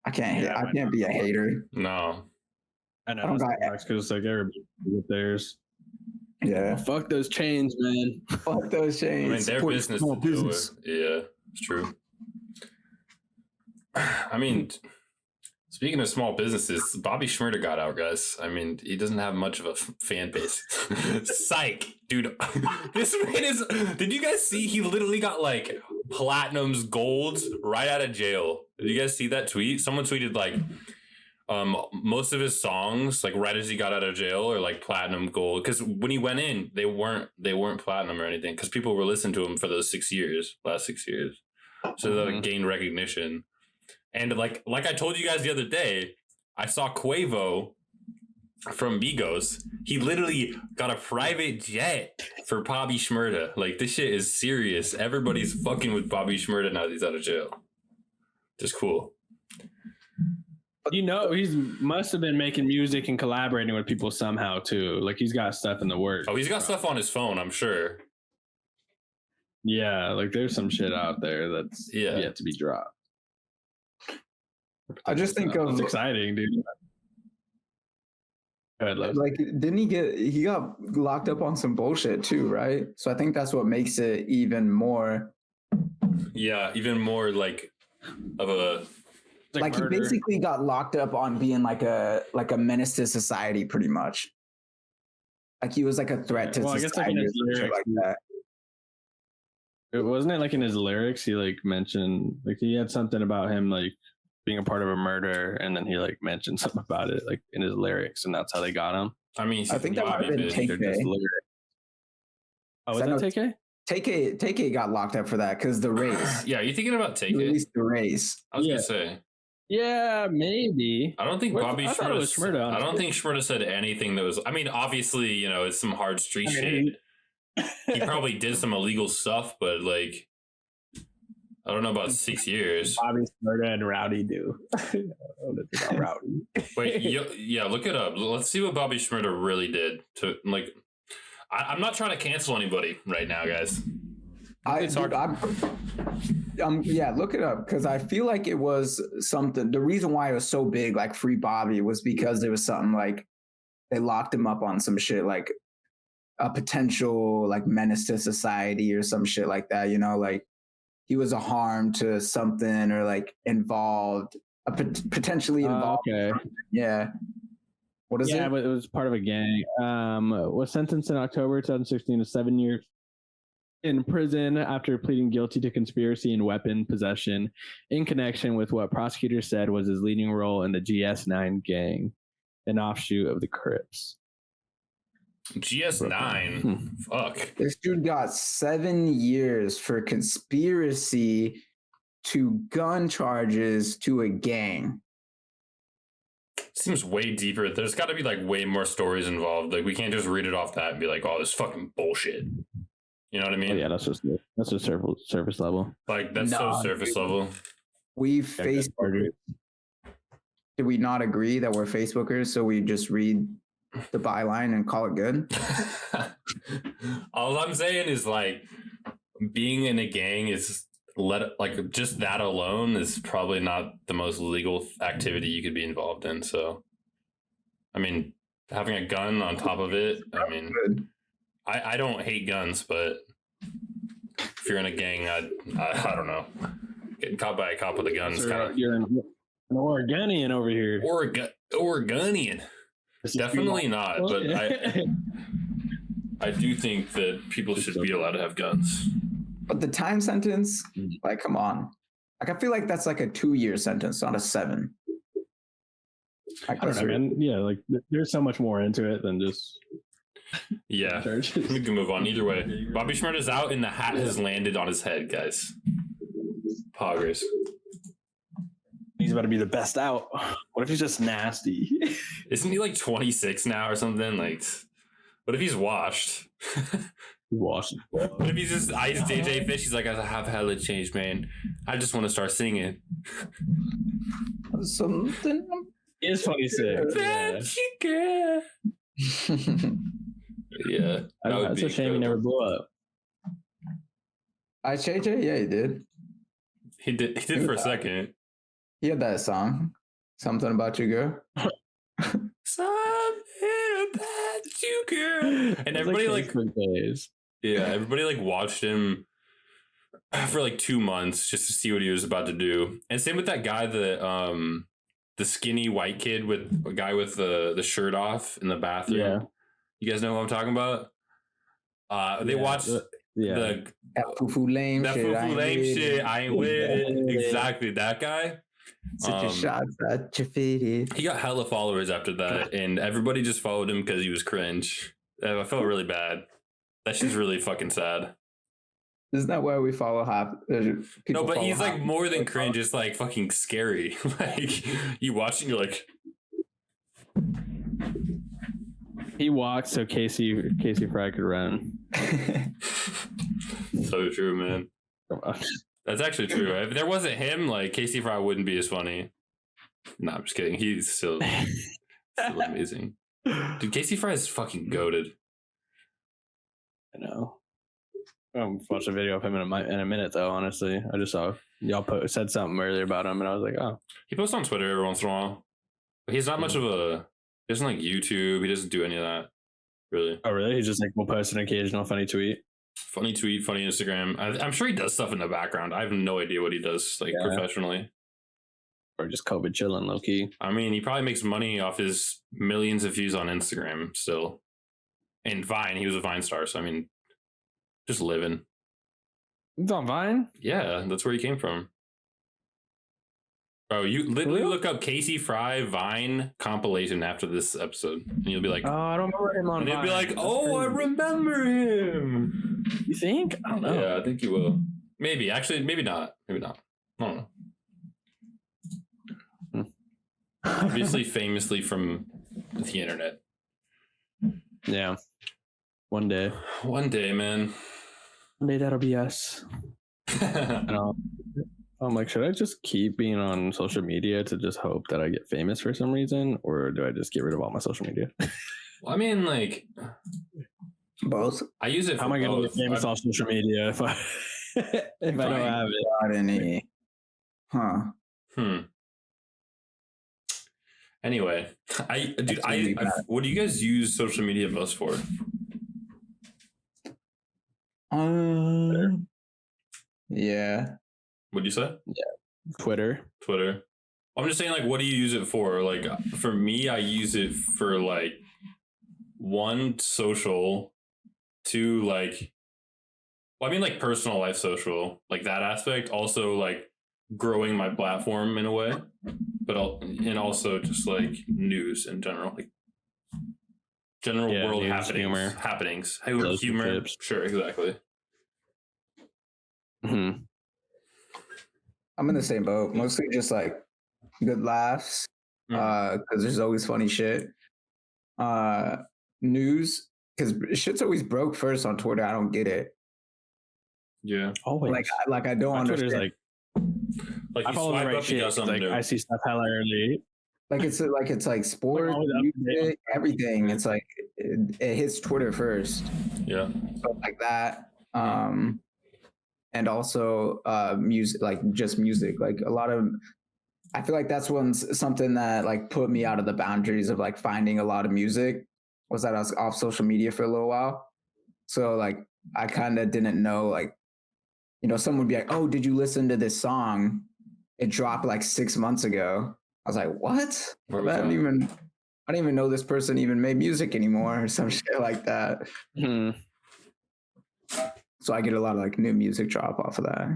I can't hate. Yeah, I can't be a hater. No. I know I don't got- because like everybody with theirs. Yeah. Fuck those chains, man. Fuck those chains. I mean, their Support business small to do business. it. Yeah, it's true. I mean, speaking of small businesses, Bobby Shmurda got out, guys. I mean, he doesn't have much of a fan base. Psych, dude. This man is. Did you guys see? He literally got like platinums, golds right out of jail. Did you guys see that tweet? Someone tweeted like, most of his songs, like right as he got out of jail, are like platinum, gold. Because when he went in, they weren't platinum or anything. Because people were listening to him for those last 6 years, so they like, gained recognition. And like I told you guys the other day, I saw Quavo from Migos. He literally got a private jet for Bobby Shmurda. Like, this shit is serious. Everybody's fucking with Bobby Shmurda now that he's out of jail. Just cool. You know, he's must have been making music and collaborating with people somehow too. Like he's got stuff in the works. Oh, he's got stuff on his phone, I'm sure. Yeah, like there's some shit out there that's yet to be dropped. I just think of It's exciting, dude. Go ahead, Les. like, didn't he got locked up on some bullshit too, right? So I think that's what makes it even more. Yeah, even more like of a. Like he basically got locked up on being like a menace to society, pretty much. Like he was like a threat to Well, I guess like society in or his some shit lyrics, like that. it wasn't it like in his lyrics he like mentioned like he had something about him like being a part of a murder, and then he like mentioned something about it like in his lyrics, and that's how they got him. I mean, I think that might have been They're just TK. lyrics. Oh, was that TK? TK got locked up for that because the race. Yeah, are you thinking about He Take It? released the race. I was Yeah. gonna say. Yeah, maybe. I don't think What- Bobby I thought it was Shmurda. Shmurda, I don't think Shmurda said anything that was. I mean, obviously, you know, it's some hard street shit. He probably did some illegal stuff, but like, I don't know about 6 years. Bobby Shmurda and Rowdy do. About Rowdy. Wait, yeah, look it up. Let's see what Bobby Shmurda really did to like. I'm not trying to cancel anybody right now, guys. It's hard. Yeah, look it up because I feel like it was something. The reason why it was so big, like Free Bobby, was because there was something like they locked him up on some shit, like a potential like menace to society or some shit like that. You know, like he was a harm to something or like involved, potentially involved. Okay. Yeah. What is it? Yeah, but it was part of a gang. Was sentenced in October 2016 to 7 years in prison after pleading guilty to conspiracy and weapon possession in connection with what prosecutors said was his leading role in the GS9 gang, an offshoot of the Crips. GS9. Fuck. This dude got 7 years for conspiracy to gun charges to a gang. Seems way deeper. There's got to be like way more stories involved. Like we can't just read it off that and be like, "Oh, this fucking bullshit." You know what I mean? Oh, yeah, that's just surface level. Like that's so surface level. We Facebookers. Did we not agree that we're Facebookers? So we just read the byline and call it good? All I'm saying is like being in a gang is like just that alone is probably not the most legal activity you could be involved in. So, I mean, having a gun on top of it, I mean, I don't hate guns, but if you're in a gang, I don't know. Getting caught by a cop with a gun is kind of... You're an Oregonian over here. Oregonian. Definitely not, but I do think that people should be allowed to have guns. But the time sentence, like, come on. Like, I feel like that's like a 2-year sentence, not a 7. Like, I don't know, man. Yeah, like there's so much more into it than just... Yeah, we can move on. Either way, Bobby Shmurda is out and the hat has landed on his head, guys. Poggers. He's about to be the best out. What if he's just nasty? Isn't he like 26 now or something? Like, what if he's washed? Washed. What if he's just Ice JJ Fish? He's like, I have hella change, man. I just want to start singing. Something. It's 26. That you get. Yeah, That's a shame he never blew up. JJ? Yeah, he did. He did for a second. He had that song, "Something About You, Girl." Something about you, girl. And everybody everybody like watched him for like 2 months just to see what he was about to do. And same with that guy, the skinny white kid with a guy with the shirt off in the bathroom. Yeah. You guys know what I'm talking about? They watched that foo-foo lame shit. I ain't with it. Exactly, that guy. Such a shot at your feet. He got hella followers after that, and everybody just followed him because he was cringe. I felt really bad. That shit's really fucking sad. Isn't that why we follow half? No, but he's like more than cringe. It's like fucking scary. Like you watch and you're like, he walked so Casey Fry could run. So true, man. That's actually true. If there wasn't him, like Casey Fry wouldn't be as funny. No, I'm just kidding. He's still amazing. Dude, Casey Fry is fucking goated. I know. I'll watch a video of him in a minute, though. Honestly, I just saw y'all said something earlier about him, and I was like, oh. He posts on Twitter every once in a while, but he's not much of a. He doesn't like YouTube. He doesn't do any of that, really. Oh, really? He just like will post an occasional funny tweet. Funny tweet, funny Instagram. I'm sure he does stuff in the background. I have no idea what he does, like professionally. Or just COVID chilling, low key. I mean, he probably makes money off his millions of views on Instagram still. And Vine, he was a Vine star, so I mean, just living. He's on Vine? Yeah, that's where he came from. Bro, you literally look up Casey Fry Vine compilation after this episode, and you'll be like, "Oh, I don't remember him on Vine." And you'll be like, "Oh, I remember him." You think? I don't know. Yeah, I think you will. Maybe. Actually, maybe not. Maybe not. I don't know. Obviously, famously from the internet. Yeah. One day. One day, man. One day that'll be us. I'm like, should I just keep being on social media to just hope that I get famous for some reason, or do I just get rid of all my social media? Well, I mean, like both. I use it. How am I going to get famous on social media if I don't have it? Not any. Anyway, what do you guys use social media most for? Yeah. What'd you say? Yeah. Twitter. I'm just saying, like, what do you use it for? Like, for me, I use it for, like, 1, social, 2, like, well, I mean, like, personal life social, like, that aspect. Also, like, growing my platform in a way, but and also just, like, news in general, like, general world happenings. Humor. Sure, exactly. Mm-hmm. I'm in the same boat. Mostly just like good laughs, because there's always funny shit. News, because shit's always broke first on Twitter. I don't get it. Yeah, always. Like I don't understand. Twitter's like I follow the right shit. Like I see stuff hella early. Like it's like sports, music, everything. It's like it hits Twitter first. Yeah, stuff like that. And also music, like just music, like a lot of, I feel like that's something that like put me out of the boundaries of like finding a lot of music, was that I was off social media for a little while. So like I kind of didn't know, like, you know, someone would be like, oh, did you listen to this song? It dropped like 6 months ago. I was like, what? I didn't even know this person even made music anymore, or some shit like that. So I get a lot of like new music drop off of that.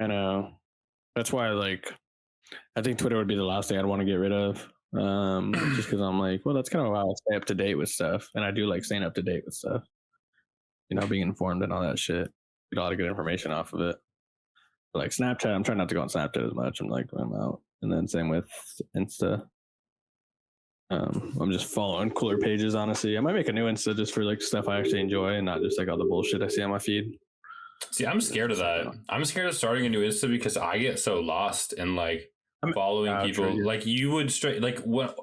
I know. That's why I think Twitter would be the last thing I'd want to get rid of. Just because I'm like, well, that's kind of how I stay up to date with stuff. And I do like staying up to date with stuff. You know, being informed and all that shit. Get a lot of good information off of it. But like Snapchat, I'm trying not to go on Snapchat as much. I'm out. And then same with Insta. I'm just following cooler pages, honestly. I might make a new Insta just for like stuff I actually enjoy and not just like all the bullshit I see on my feed. See, I'm scared of that. I'm scared of starting a new Insta because I get so lost in like following people. True. Like you would what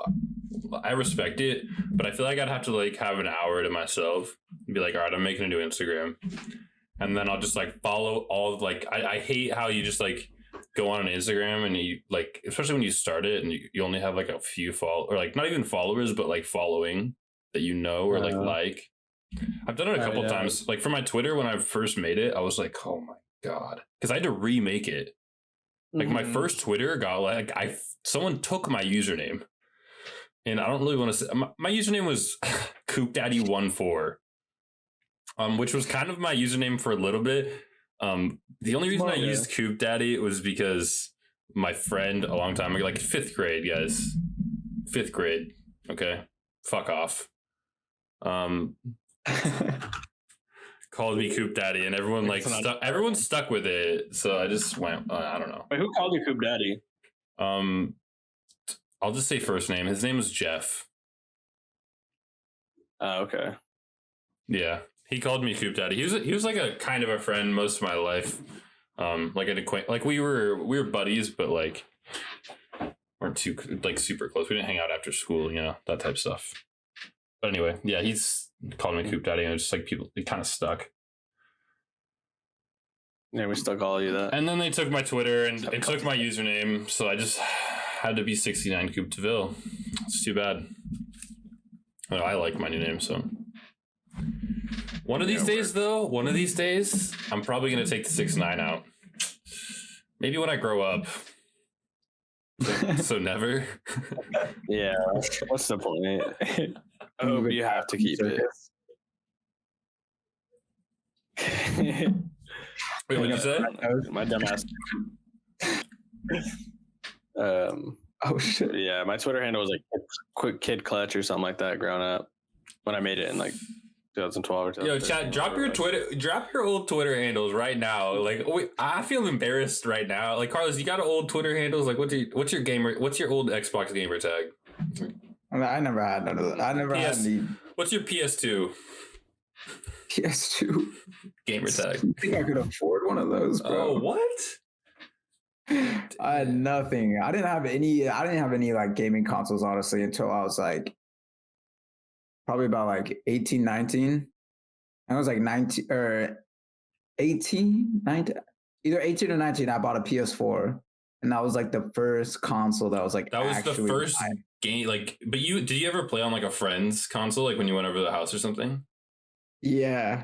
I respect it, but I feel like I'd have to like have an hour to myself and be like, all right, I'm making a new Instagram. And then I'll just like follow all of like, I hate how you just like go on an Instagram and you like, especially when you start it and you only have like a few or like not even followers, but like following that or like. I've done it a couple times. Like for my Twitter, when I first made it, I was like, oh my God, because I had to remake it. Like my first Twitter got like someone took my username, and I don't really want to say my username was CoopDaddy14, which was kind of my username for a little bit. The only reason I used CoopDaddy was because my friend a long time ago, like 5th grade, guys, 5th grade. Okay, fuck off. Called me Coop Daddy, and everyone like everyone stuck with it. So I just went. I don't know. Wait, who called you Coop Daddy? I'll just say first name. His name is Jeff. Okay. Yeah, he called me Coop Daddy. He was like a kind of a friend most of my life. Like an acquaintance. Like we were buddies, but like weren't too like super close. We didn't hang out after school, that type of stuff. But anyway, yeah, he's called me Coop Daddy, and it's just like people, it kind of stuck. Yeah, we still call you that. And then they took my Twitter and took my username, so I just had to be 69 Coop DeVille. It's too bad. Well, I like my new name, so. One of these days, I'm probably going to take the 6'9" out. Maybe when I grow up. So never. Yeah, what's the point? Oh, you have to keep it. Wait, what'd you say? My dumb ass. Oh shit. Yeah, my Twitter handle was like Quick Kid Clutch or something like that growing up when I made it in like 2012 or 2013. Yo, chat, drop your old Twitter handles right now. Like, I feel embarrassed right now. Like, Carlos, you got old Twitter handles? Like, what's your old Xbox gamer tag? I never had none of that. I never had any. What's your PS2? PS2 gamer tag. I think I could afford one of those, bro. Oh, what? I had nothing. I didn't have any like gaming consoles, honestly, until I was like probably about like 18, 19. I was like 19 or 18, 19, either 18 or 19. I bought a PS4, and that was like the first console that was like the first game. Like, but did you ever play on like a friend's console, like when you went over to the house or something? Yeah.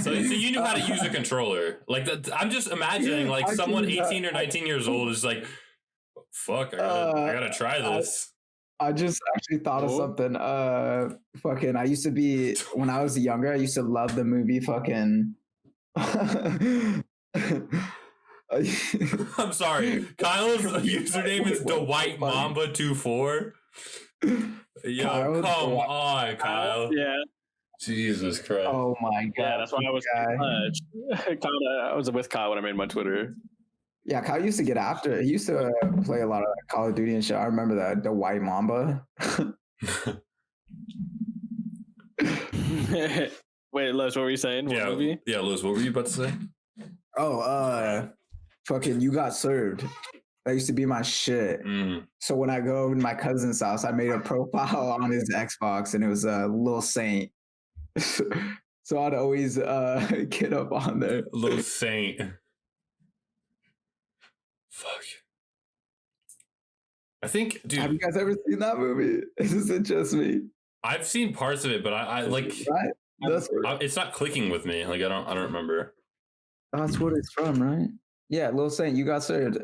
So you knew how to use a controller. Like I'm just imagining like someone 18 or 19 years old is like, fuck, I gotta try this. I just actually thought of something. I used to be, when I was younger, I used to love the movie fucking. I'm sorry. Kyle's username is Dwight Mamba 24. Yo, come on, Kyle. Yeah. Jesus Christ. Oh my God. Yeah, that's why I was I was with Kyle when I made my Twitter. Yeah, Kyle used to get after it. He used to play a lot of Call of Duty and shit. I remember that, the White Mamba. Wait, Liz, what were you saying? What movie? Yeah, Liz, what were you about to say? Oh, fucking You Got Served. That used to be my shit. So when I go over to my cousin's house, I made a profile on his Xbox, and it was Lil Saint. So I'd always get up on there. Lil Saint. Fuck. I think, dude. Have you guys ever seen that movie? Is it just me? I've seen parts of it, but I like. Right? It's not clicking with me. Like I don't remember. That's what it's from, right? Yeah, Lil Saint, You Got Served.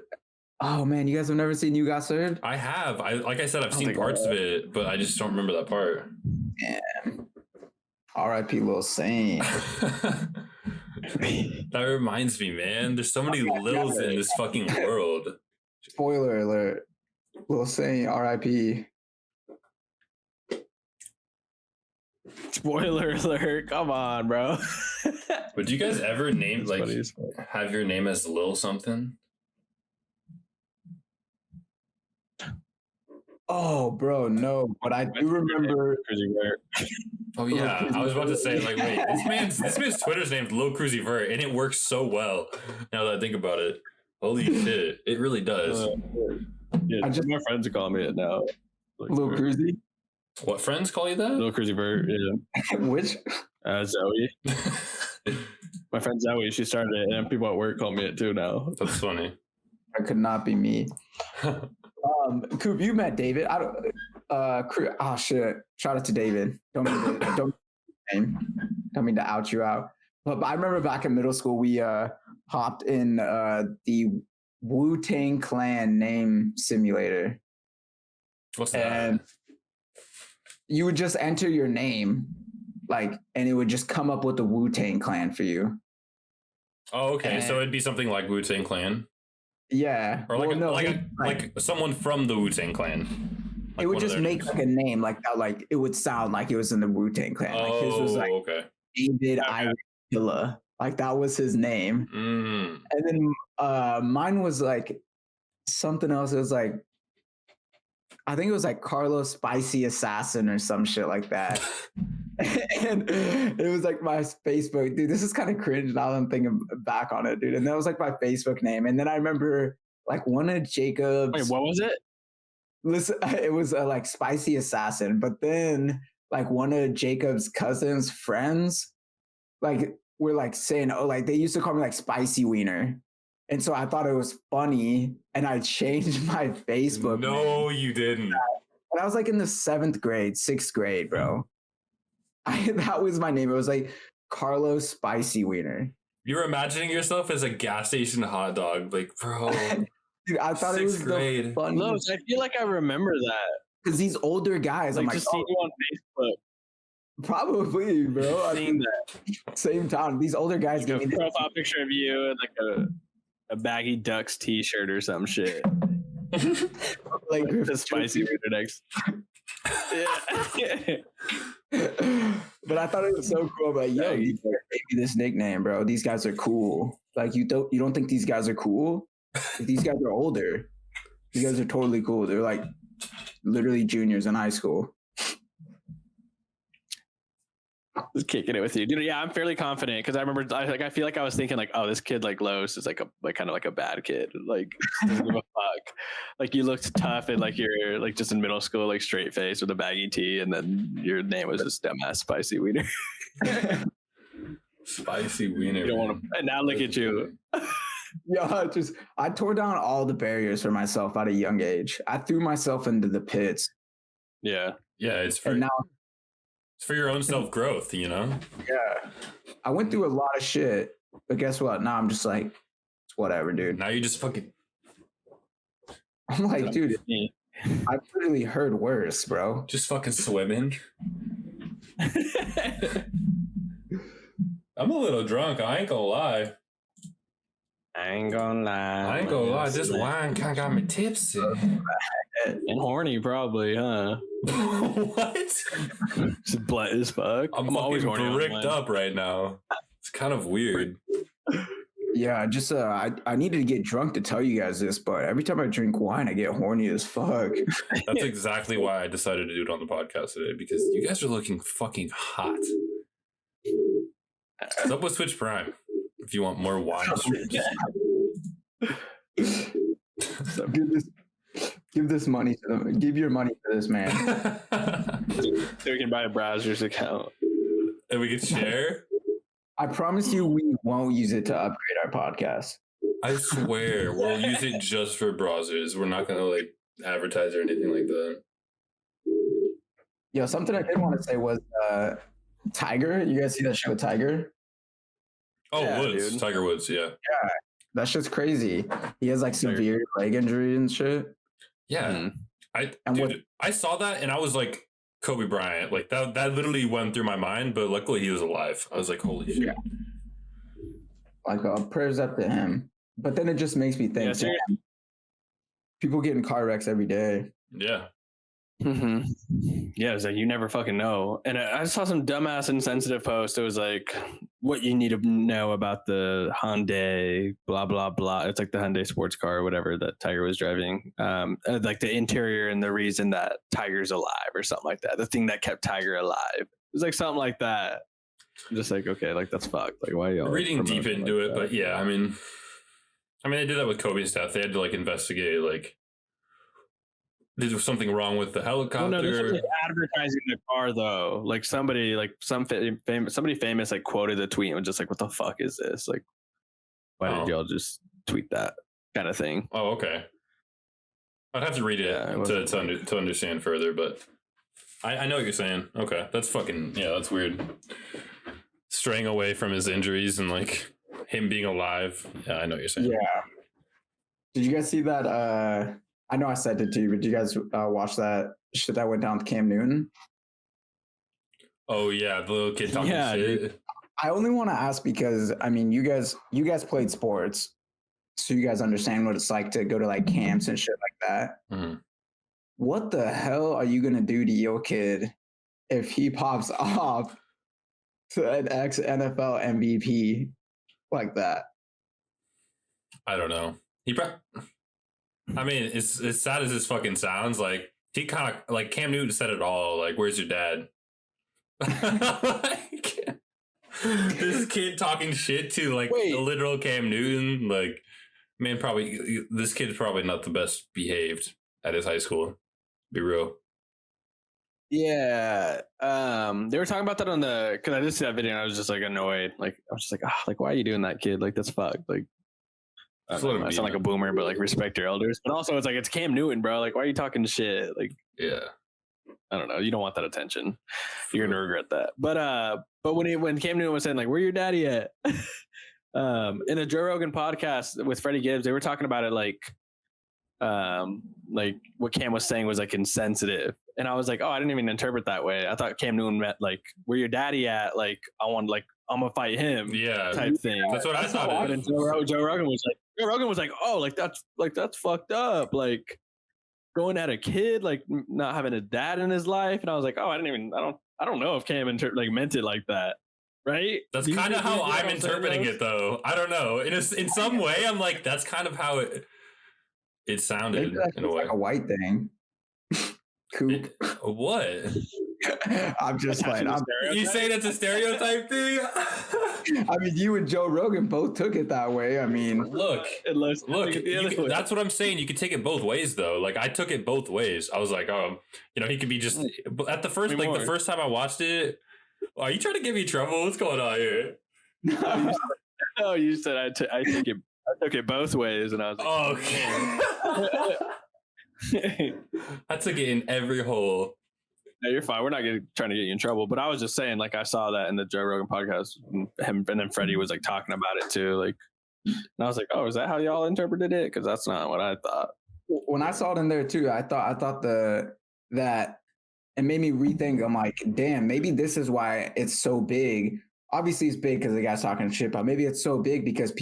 Oh man, you guys have never seen You Got Served? I have. Like I said, I've seen parts of it, but I just don't remember that part. Damn. R.I.P. Lil Saint. That reminds me, man. There's so many Lils in this fucking world. Spoiler alert. Lil Saint, R.I.P. Spoiler alert. Come on, bro. Would you guys ever name have your name as Lil something? Oh, bro, no. But I do remember. Oh yeah, I was about to say, like, wait, this man's Twitter's name's Lil Cruzy Vert, and it works so well. Now that I think about it, holy shit, it really does. Yeah, my friends are calling me it now. Lil Cruzy. What friends call you that? Lil Cruzy Vert. Yeah. Which? Zoe. My friend Zoe, she started it, and people at work call me it too now. That's funny. It could not be me. Coop, you met David. I don't. Oh shit! Shout out to David. Don't mean to out you out. But I remember back in middle school, we hopped in the Wu-Tang Clan name simulator. What's that? And you would just enter your name, like, and it would just come up with the Wu-Tang Clan for you. Oh, okay. And, so it'd be something like Wu-Tang Clan, yeah, or like well, like someone from the Wu-Tang Clan. Like it would just make names. like a name like that, like it would sound like it was in the Wu-Tang Clan. Like his was like okay. David Killa, like that was his name. And then mine was like something else. It was like, I think it was like Carlos Spicy Assassin or some shit like that. And it was like my Facebook, dude. This is kind of cringe now that I'm thinking back on it, dude. And that was like my Facebook name. And then I remember like one of Jacob's. Wait, what was it? Listen, it was like Spicy Assassin. But then like one of Jacob's cousin's friends, like were like saying, oh, like they used to call me like Spicy Wiener. And so I thought it was funny, and I changed my Facebook. No, you didn't. And I was like in the 7th grade, 6th grade, bro. That was my name. It was like Carlos Spicy Wiener. You were imagining yourself as a gas station hot dog, like, bro. Dude, I thought it was 6th grade. the funniest. I feel like I remember that. Because these older guys, Like, I'm like, just seeing you on Facebook. probably, bro. I Seeing mean, same time. These older guys like give a me this. profile picture of you and like a baggy Ducks t-shirt or some shit. Like The spicy weird next. Yeah. But I thought it was so cool. But yo, you gave me this nickname, bro. These guys are cool. Like you don't think these guys are cool? These guys are older. These guys are totally cool. They're like literally juniors in high school. Just kicking it with you, dude. Yeah, I'm fairly confident because I remember, I feel like I was thinking, like, oh, this kid, like Los, is like kind of like a bad kid, like doesn't give a fuck. Like you looked tough and like you're like just in middle school, like straight face with a baggy tee, and then your name was just dumbass Spicy Wiener. Spicy Wiener. You don't want to, and now look at you. Yeah, I tore down all the barriers for myself at a young age. I threw myself into the pits. Yeah, it's for And now, it's for your own self growth, you know. yeah, I went through a lot of shit, but guess what? Now I'm just like, it's whatever, dude. Now you just fucking. I'm like, dude, I've literally heard worse, bro. Just fucking swimming. I'm a little drunk. I ain't gonna lie. I ain't gonna lie. This wine kind of got me tipsy. And horny, probably, huh? What? Just blunt as fuck. I'm always fucking horny. bricked up right now. It's kind of weird. Yeah, just I needed to get drunk to tell you guys this, but every time I drink wine, I get horny as fuck. That's exactly why I decided to do it on the podcast today, because you guys are looking fucking hot. What's up with Switch Prime? If you want more wine streams. So give this money to them. Give your money to this man. So we can buy a browser's account. And we can share? I promise you, we won't use it to upgrade our podcast. I swear, we'll use it just for browsers. We're not gonna like advertise or anything like that. Yo, something I did want to say was Tiger. You guys see that show, Tiger? Oh, Yeah, Woods, dude. Tiger Woods, yeah. That shit's crazy. He has like severe leg injury and shit. Yeah. Mhm. I saw that and I was like, Kobe Bryant. Like that literally went through my mind, but luckily he was alive. I was like, holy shit. Yeah. Like prayers up to him. But then it just makes me think, Yeah, damn, people get in car wrecks every day. Yeah. Mm-hmm. Yeah, it's like you never fucking know. And I saw some dumbass insensitive post. It was like, what you need to know about the Hyundai, blah blah blah. It's like the Hyundai sports car or whatever that Tiger was driving. Like the interior and the reason that Tiger's alive or something like that. The thing that kept Tiger alive. It was like something like that. I'm just like, okay, like that's fucked. Like why y'all Reading deep promoting into like it, that? but yeah, I mean they did that with Kobe's death. They had to like investigate like there was something wrong with the helicopter. Well, no, this was like advertising the car though. Like somebody, like somebody famous, like quoted the tweet and was just like, "What the fuck is this? Like, why did y'all just tweet that?" kind of thing. Oh, okay. I'd have to read it to understand further, but I know what you're saying. Okay, that's fucking that's weird. Straying away from his injuries and like him being alive. Yeah, I know what you're saying. Yeah. Did you guys see that? I know I said it to you, but did you guys watch that shit that went down with Cam Newton? Oh yeah, the little kid talking shit. I only want to ask because I mean, you guys played sports, so you guys understand what it's like to go to like camps and shit like that. Mm-hmm. What the hell are you gonna do to your kid if he pops off to an ex NFL MVP like that? I don't know. I mean, it's as sad as this fucking sounds. Like he kind of like Cam Newton said it all. Like, where's your dad? Like, this kid talking shit to like a literal Cam Newton. Like, man, probably this kid's probably not the best behaved at his high school. Be real. Yeah. They were talking about that on because I did see that video and I was just like annoyed. Like I was just like, why are you doing that, kid? Like that's fucked. Like I sound like a boomer, but like respect your elders. But also it's like it's Cam Newton, bro. Like why are you talking shit? Like I don't know. You don't want that attention. You're gonna regret that. But when Cam Newton was saying like, where your daddy at? In a Joe Rogan podcast with Freddie Gibbs, they were talking about it like what Cam was saying was like insensitive. And I was like, oh, I didn't even interpret that way. I thought Cam Newton meant like, where your daddy at? Like, I'm gonna fight him. Yeah. Type thing. That's what I thought. But Joe Rogan was like, oh, like that's fucked up. Like going at a kid, like not having a dad in his life. And I was like, oh, I don't know if Cam meant it like that. Right? That's kind of how I'm interpreting it though. I don't know. In some way, I'm like, that's kind of how it sounded in a way. Like a white thing. Coop. What? I'm just playing. You say that's a stereotype thing? I mean, you and Joe Rogan both took it that way. I mean, look. That's what I'm saying. You can take it both ways, though. Like I took it both ways. I was like, he could be just at the first, the first time I watched it. Are you trying to give me trouble? What's going on here? No, you said I took it both ways, and I was like, oh, okay. I took it in every hole. No, you're fine. We're not trying to get you in trouble. But I was just saying, like, I saw that in the Joe Rogan podcast. And then Freddie was like talking about it too. Like, and I was like, oh, is that how y'all interpreted it? Because that's not what I thought. When I saw it in there too, I thought that it made me rethink. I'm like, damn, maybe this is why it's so big. Obviously, it's big because the guy's talking shit, but maybe it's so big because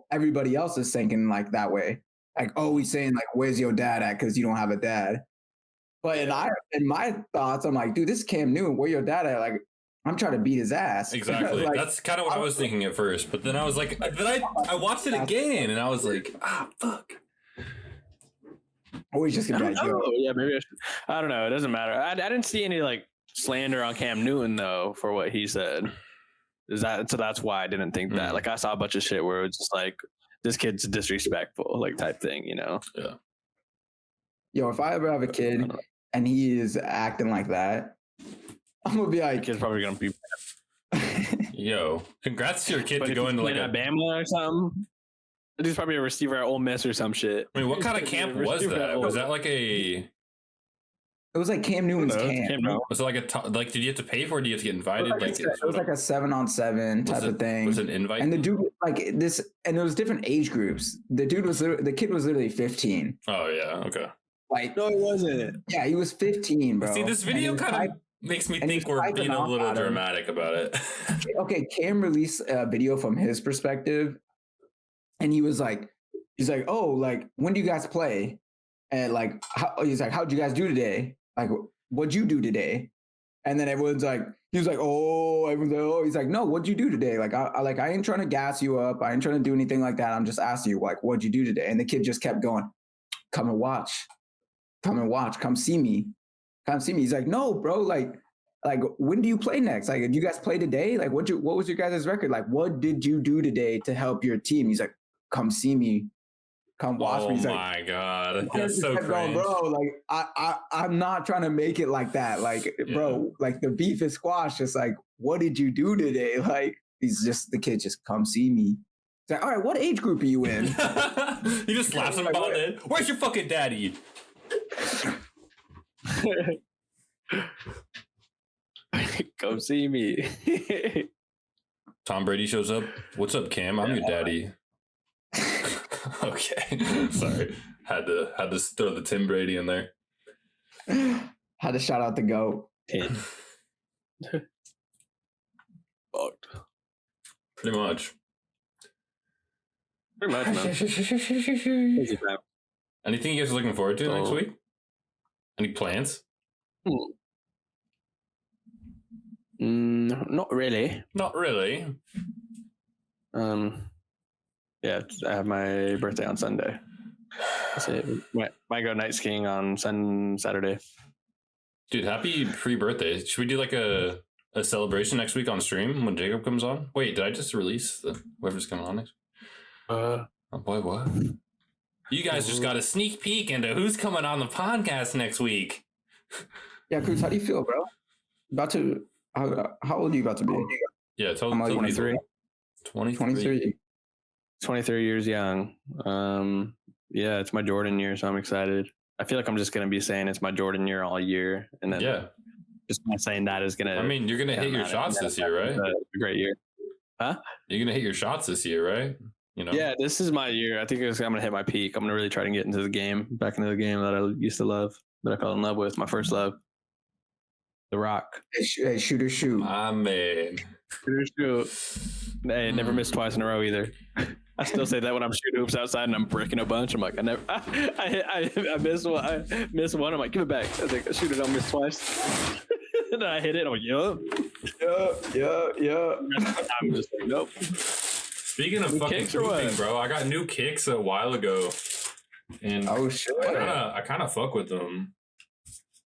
everybody else is thinking like that way. Like, oh, he's saying like, where's your dad at? Because you don't have a dad. But in my thoughts, I'm like, dude, this is Cam Newton. Where your dad at? Like, I'm trying to beat his ass. Exactly. Like, that's kind of what I was thinking at first. But then I was like, I watched it again, and I was like, fuck. Or he's just gonna be like, yeah, maybe I don't know. It doesn't matter. I didn't see any like slander on Cam Newton though for what he said. So that's why I didn't think that. Like I saw a bunch of shit where it was just like, this kid's disrespectful, like type thing, you know? Yeah. Yo, if I ever have a kid and he is acting like that, I'm gonna be like, the kid's probably gonna be. Yo, congrats to your kid to go into like Alabama or something. He's probably a receiver at Ole Miss or some shit. I mean, what kind of camp was that? Was that like a? It was like Cam Newton's camp. Was it like did you have to pay for it? Did you have to get invited? It was like a 7-on-7 type of thing. Was it an invite? And the dude like this, and it was different age groups. The kid was literally 15. Oh yeah, okay. Like no, he wasn't. Yeah, he was 15, bro. See, this video kind of makes me think we're being a little dramatic about it. Okay, Cam released a video from his perspective, and he's like, oh, like when do you guys play? And like, he's like, how'd you guys do today? Like, what'd you do today? And then everyone's like, he's like, oh, everyone's like, oh, he's like, no, what'd you do today? Like, I ain't trying to gas you up. I ain't trying to do anything like that. I'm just asking you, like, what'd you do today? And the kid just kept going, come and watch, come see me. He's like, no, bro, like, when do you play next? Like, do you guys play today? Like, what was your guys' record? Like, what did you do today to help your team? He's like, come see me. Come watch me. He's my God. That's so crazy. Bro, like, I'm not trying to make it like that. Like, bro, like the beef is squashed. Just like, what did you do today? Like, the kid just come see me. It's like, all right, what age group are you in? He just slaps him about it. Where's your fucking daddy? Come see me. Tom Brady shows up. What's up, Cam? I'm your daddy. Okay, sorry. Had to throw the Tim Brady in there. Had to shout out the GOAT. Fucked. Pretty much. Pretty much, man. Crazy time. Anything you guys are looking forward to next Oh. week? Any plans? Not really. Not really. Yeah, I have my birthday on Sunday. That's it. Might go night skiing on Saturday. Dude, happy pre-birthday. Should we do like a celebration next week on stream when Jacob comes on? Wait, did I just release whoever's coming on next? Oh boy, what? You guys just got a sneak peek into who's coming on the podcast next week. Yeah, Cruz, how do you feel, bro? How old are you about to be? Yeah, tell I'm like me. 23. 23. 23 years young. Yeah, it's my Jordan year, so I'm excited. I feel like I'm just gonna be saying it's my Jordan year all year, and then Yeah, just not saying that is gonna. I mean, you're gonna hit your shots this year, right? A great year. You're gonna hit your shots this year, right? You know. Yeah, this is my year. I think I'm gonna hit my peak. I'm gonna really try to get into the game, back into the game that I used to love, that I fell in love with, my first love, The Rock. Hey, shooter, shoot. My man. Hey, never missed twice in a row either. I still say that when I'm shooting hoops outside and I'm bricking a bunch. I'm like, I missed one. I missed one. I'm like, give it back. I was like, shoot it, I'll miss twice. And then I hit it. I'm like, yup. I'm just like, nope. Speaking of New fucking kicks or what? hooping, bro, I got new kicks a while ago, and Oh shit. I kind of fuck with them.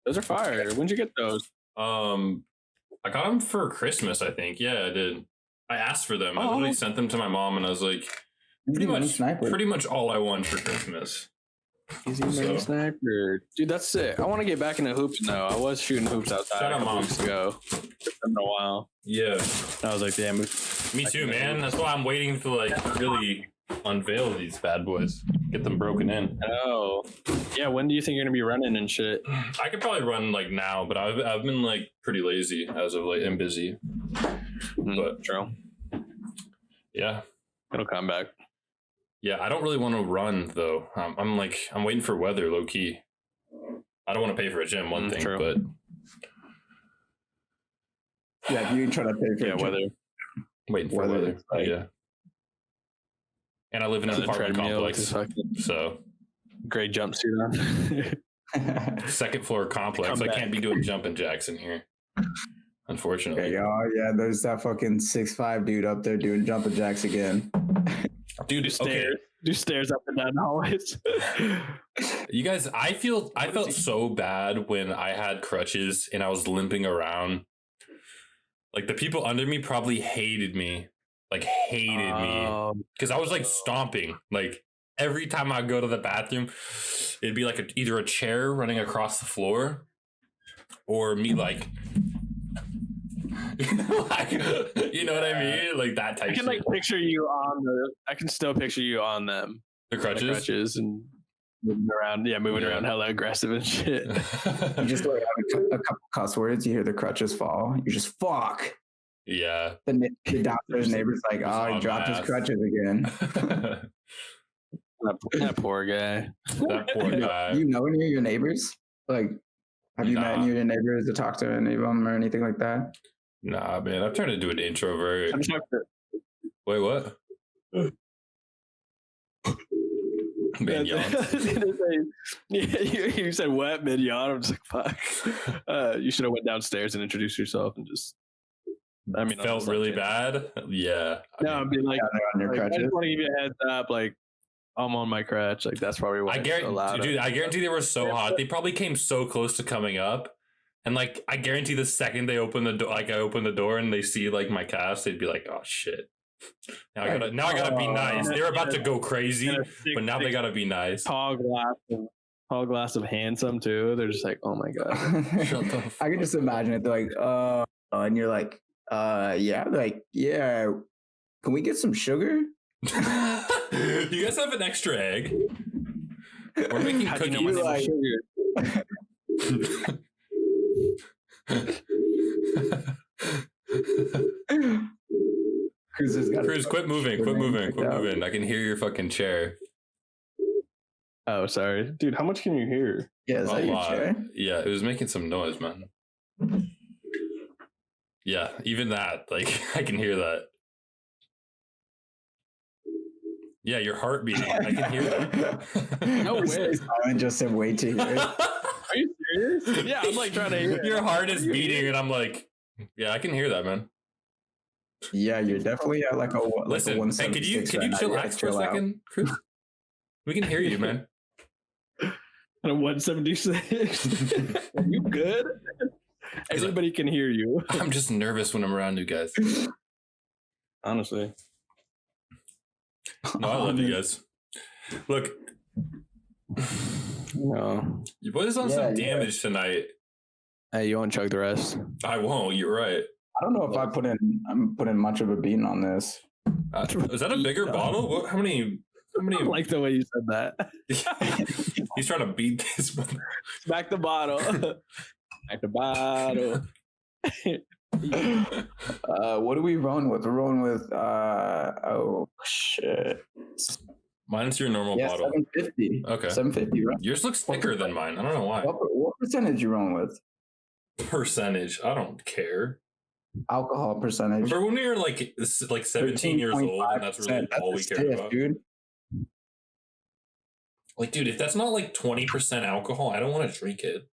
Those are fire. When'd you get those? I got them for Christmas, I think. Yeah, I did. I asked for them. I Oh. literally sent them to my mom, and I was like, pretty much all I want for Christmas. Easy man sniper. Dude, that's sick. I want to get back into hoops now. I was shooting hoops outside Shout a out, couple Mom. weeks ago. It's been a while. Yeah, I was like, damn. me too, man. That's why I'm waiting to like really unveil these bad boys, get them broken in. Oh. Yeah, when do you think you're going to be running and shit? I could probably run like now, but I've been like pretty lazy as of late and busy. But True. yeah. It'll come back. Yeah, I don't really want to run though. I'm waiting for weather, low key. I don't want to pay for a gym, one thing, true. but Yeah, you try to pay for Yeah, it. whether waiting for Weather, weather. like- Yeah. And I live in an the apartment treadmill with his complex, fucking so gray jumpsuit on. second floor complex. Come I back. can't be doing jumping jacks in here, unfortunately. Yeah, there's that fucking 6'5" dude up there doing jumping jacks again. Dude, okay. Stairs. Do stairs up and down hallways. You guys, I felt so bad when I had crutches and I was limping around. Like the people under me probably hated me. Like hated me. Because I was like stomping. Like every time I go to the bathroom, it'd be like either a chair running across the floor or me like like, you know what I mean? Like that type I can shit. like picture you on the. I can still picture you on them. The The crutches. crutches and moving around. Yeah, moving Yeah. around hella aggressive and shit. You just like have a couple cuss words, you hear the crutches fall, you just fuck. Yeah. The downstairs neighbor's like, Just oh, on he my dropped his ass. crutches again. That poor guy. That poor guy. You know any of your neighbors? Like, have you met any of your neighbors to talk to any of them or anything like that? Nah, man. I've turned into an introvert. I'm just Wait, what? Man, yawn. Yeah, you said what mid yawn? I'm just like, fuck. You should have went downstairs and introduced yourself and just. I mean, Felt really bad. Yeah. No, I'd be like, On your I crutches. just want to give you a heads up. Like, I'm on my crutch. Like, that's probably why I it's so loud. guarantee, dude. I guarantee they were so hot. They probably came so close to coming up, and like I guarantee the second they open the door, like I open the door and they see like my cast, they'd be like, "Oh shit." Now I gotta be nice. They're about to go crazy, And a but now they gotta be nice. tall glass of handsome too. They're just like, oh my god. Shut the I can just imagine it. They're like, and you're like, yeah. They're like, yeah. Can we get some sugar? You guys have an extra egg? We're making How do you know my cookies. name is Sugar? Cruz has got Cruz, quit moving, quit moving, quit moving. I can hear your fucking chair. Oh, sorry, dude. How much can you hear? Yeah, is A that your lot. chair? Yeah, it was making some noise, man. Yeah, even that, like, I can hear that. Yeah, your heart beating. I can hear that. No way. I just said wait to hear it. Are you serious? Yeah, I'm like trying to hear. Your heart is beating, and I'm like, yeah, I can hear that, man. Yeah, you're definitely at like a Listen, hey, 176 can you right now. chillax for a Chill out. second, Cruz? We can hear you, man. At a 176. Are you good? Everybody can hear you. I'm just nervous when I'm around you guys. Honestly. No, I love you guys. Look, No. you put us on some damage tonight. Hey, you want to chug the rest? I won't. You're right. I don't know if I'm putting much of a beating on this. Is that a bigger bottle? What, how many? I like the way you said that. He's trying to beat this. Back the bottle. Back the bottle. What are we rolling with? We're rolling with oh shit. Mine's your normal Yeah, bottle. 750. Okay. 750, right? Yours looks thicker than mine. I don't know why. What percentage you rolling with? Percentage. I don't care. Alcohol percentage. Remember when we were like 17 years old and that's really all we cared about? Dude. Like, dude, if that's not like 20% alcohol, I don't want to drink it.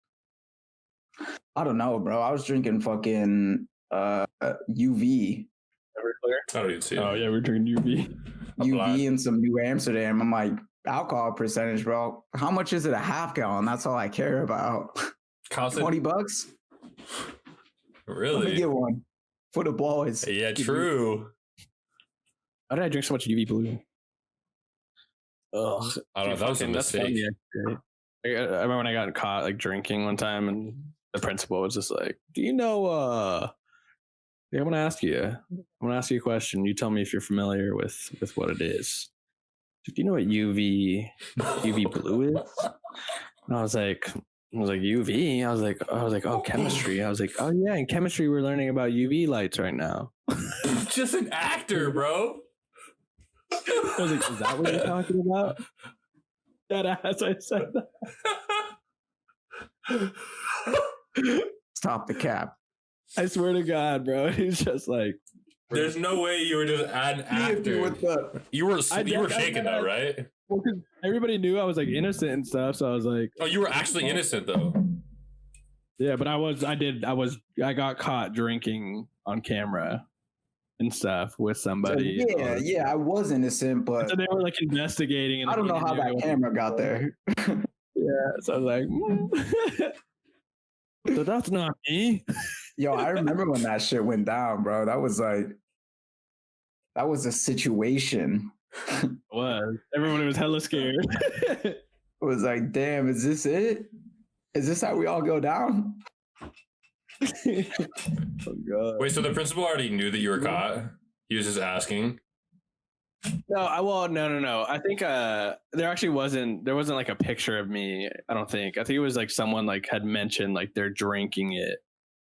I don't know, bro. I was drinking fucking UV. I don't even see it. Oh, yeah, we're drinking UV. UV and some New Amsterdam. I'm like, alcohol percentage, bro. How much is it a half gallon? That's all I care about. Constant- $20. Let me Really? get one for the boys. Yeah, true. How did I drink so much UV blue? Ugh. I don't know. That was a That's mistake. funny, actually. I remember when I got caught like drinking one time, and the principal was just like, "Do you know? Yeah, I want to ask you. I want to ask you a question. You tell me if you're familiar with what it is. Do you know what UV blue is?" And I was like, UV. I was like, oh, chemistry. I was like, oh yeah, in chemistry we're learning about UV lights right now. Just an actor, bro. I was like, is that what you're talking about? That ass, I said that. Stop the cap. I swear to God, bro. He's just like, There's no way you were just an actor. You were shaking though, right? well, 'cause everybody knew I was like innocent and stuff, so I was like, Oh, you were actually innocent though. yeah, but I got caught drinking on camera and stuff with So, somebody. yeah, I was innocent, but So they were like investigating. And I don't know how that camera got there. Yeah, so I was like, so that's not me. Yo, I remember when that shit went down, bro. That was a situation. It was. Everyone was hella scared. It was like, damn, is this it? Is this how we all go down? Oh God. Wait, so the principal already knew that you were caught? He was just asking. No. I think there wasn't like a picture of me. I don't think. I think it was like someone like had mentioned like they're drinking it.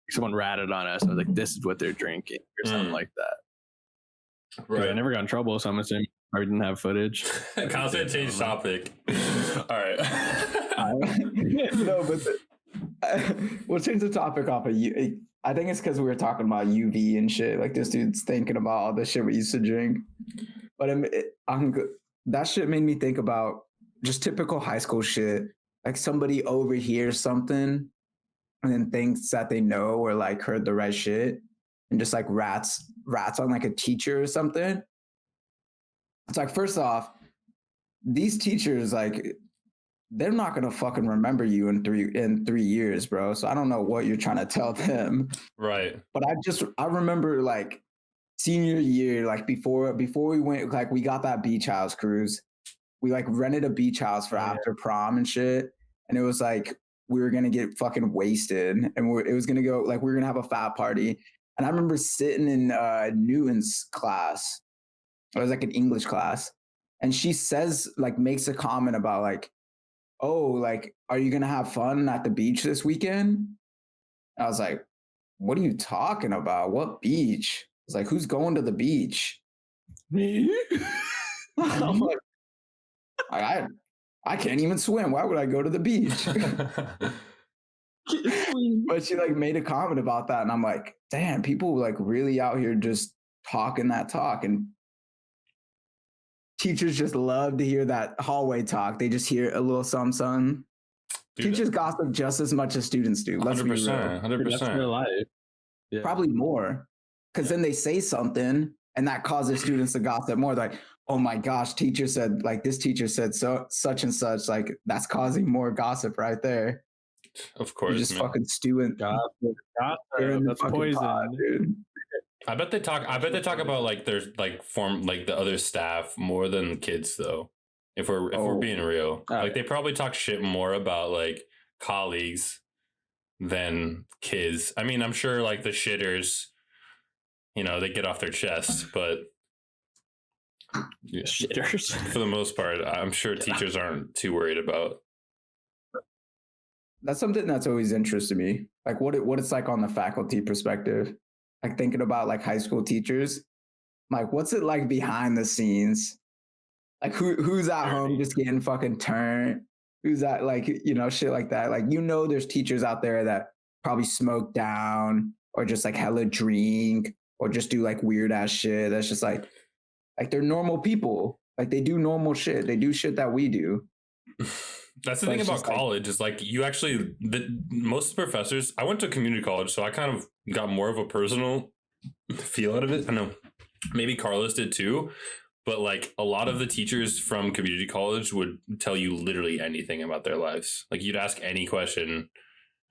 Someone ratted on us. I was like, this is what they're drinking or something like that. Right. I never got in trouble, so I'm assuming I didn't have footage. Constant change topic. All right. No, but we'll change the topic off of you. I think it's because we were talking about UV and shit. Like this dude's thinking about all the shit we used to drink. But that shit made me think about just typical high school shit. Like somebody overhears something and then thinks that they know or like heard the right shit and just like rats on like a teacher or something. It's like, first off, these teachers, like, they're not gonna fucking remember you in 3 years, bro. So I don't know what you're trying to tell them. Right. But I remember like senior year, like before we went, like we got that beach house cruise. We like rented a beach house for after prom and shit. And it was like we were gonna get fucking wasted, and it was gonna go like we were gonna have a fat party. And I remember sitting in Newton's class, It was like an English class. And she says, like, makes a comment about like, oh, like, are you gonna have fun at the beach this weekend? I was like, what are you talking about? What beach? I was like, who's going to the beach? Me? I'm like, I can't even swim. Why would I go to the beach? But she like made a comment about that, and I'm like, damn, people like really out here just talking that talk, and teachers just love to hear that hallway talk. They just hear a little something. Teachers gossip just as much as students do. Let's be real. 100%. That's their life. Yeah. Probably more, because then they say something, and that causes students to gossip more. Like, oh my gosh, teacher said, like, this teacher said so such and such. Like, that's causing more gossip right there. Of course, you're just fucking stewing. Gossip. That's poison, pot, dude. I bet they talk about like there's like form like the other staff more than kids though. If we're being real, like they probably talk shit more about like colleagues than kids. I mean, I'm sure like the shitters, you know, they get off their chest, but shitters for the most part, I'm sure teachers aren't too worried about. That's something that's always interested me, like what it's like on the faculty perspective, like thinking about like high school teachers, like what's it like behind the scenes, like who's at home just getting fucking turned, who's at like, you know, shit like that. Like, you know, there's teachers out there that probably smoke down or just like hella drink or just do like weird ass shit that's just like they're normal people, like they do normal shit, they do shit that we do. That's the thing about college is like you actually, most professors, I went to community college, so I kind of got more of a personal feel out of it. I know maybe Carlos did too, but like a lot of the teachers from community college would tell you literally anything about their lives. Like you'd ask any question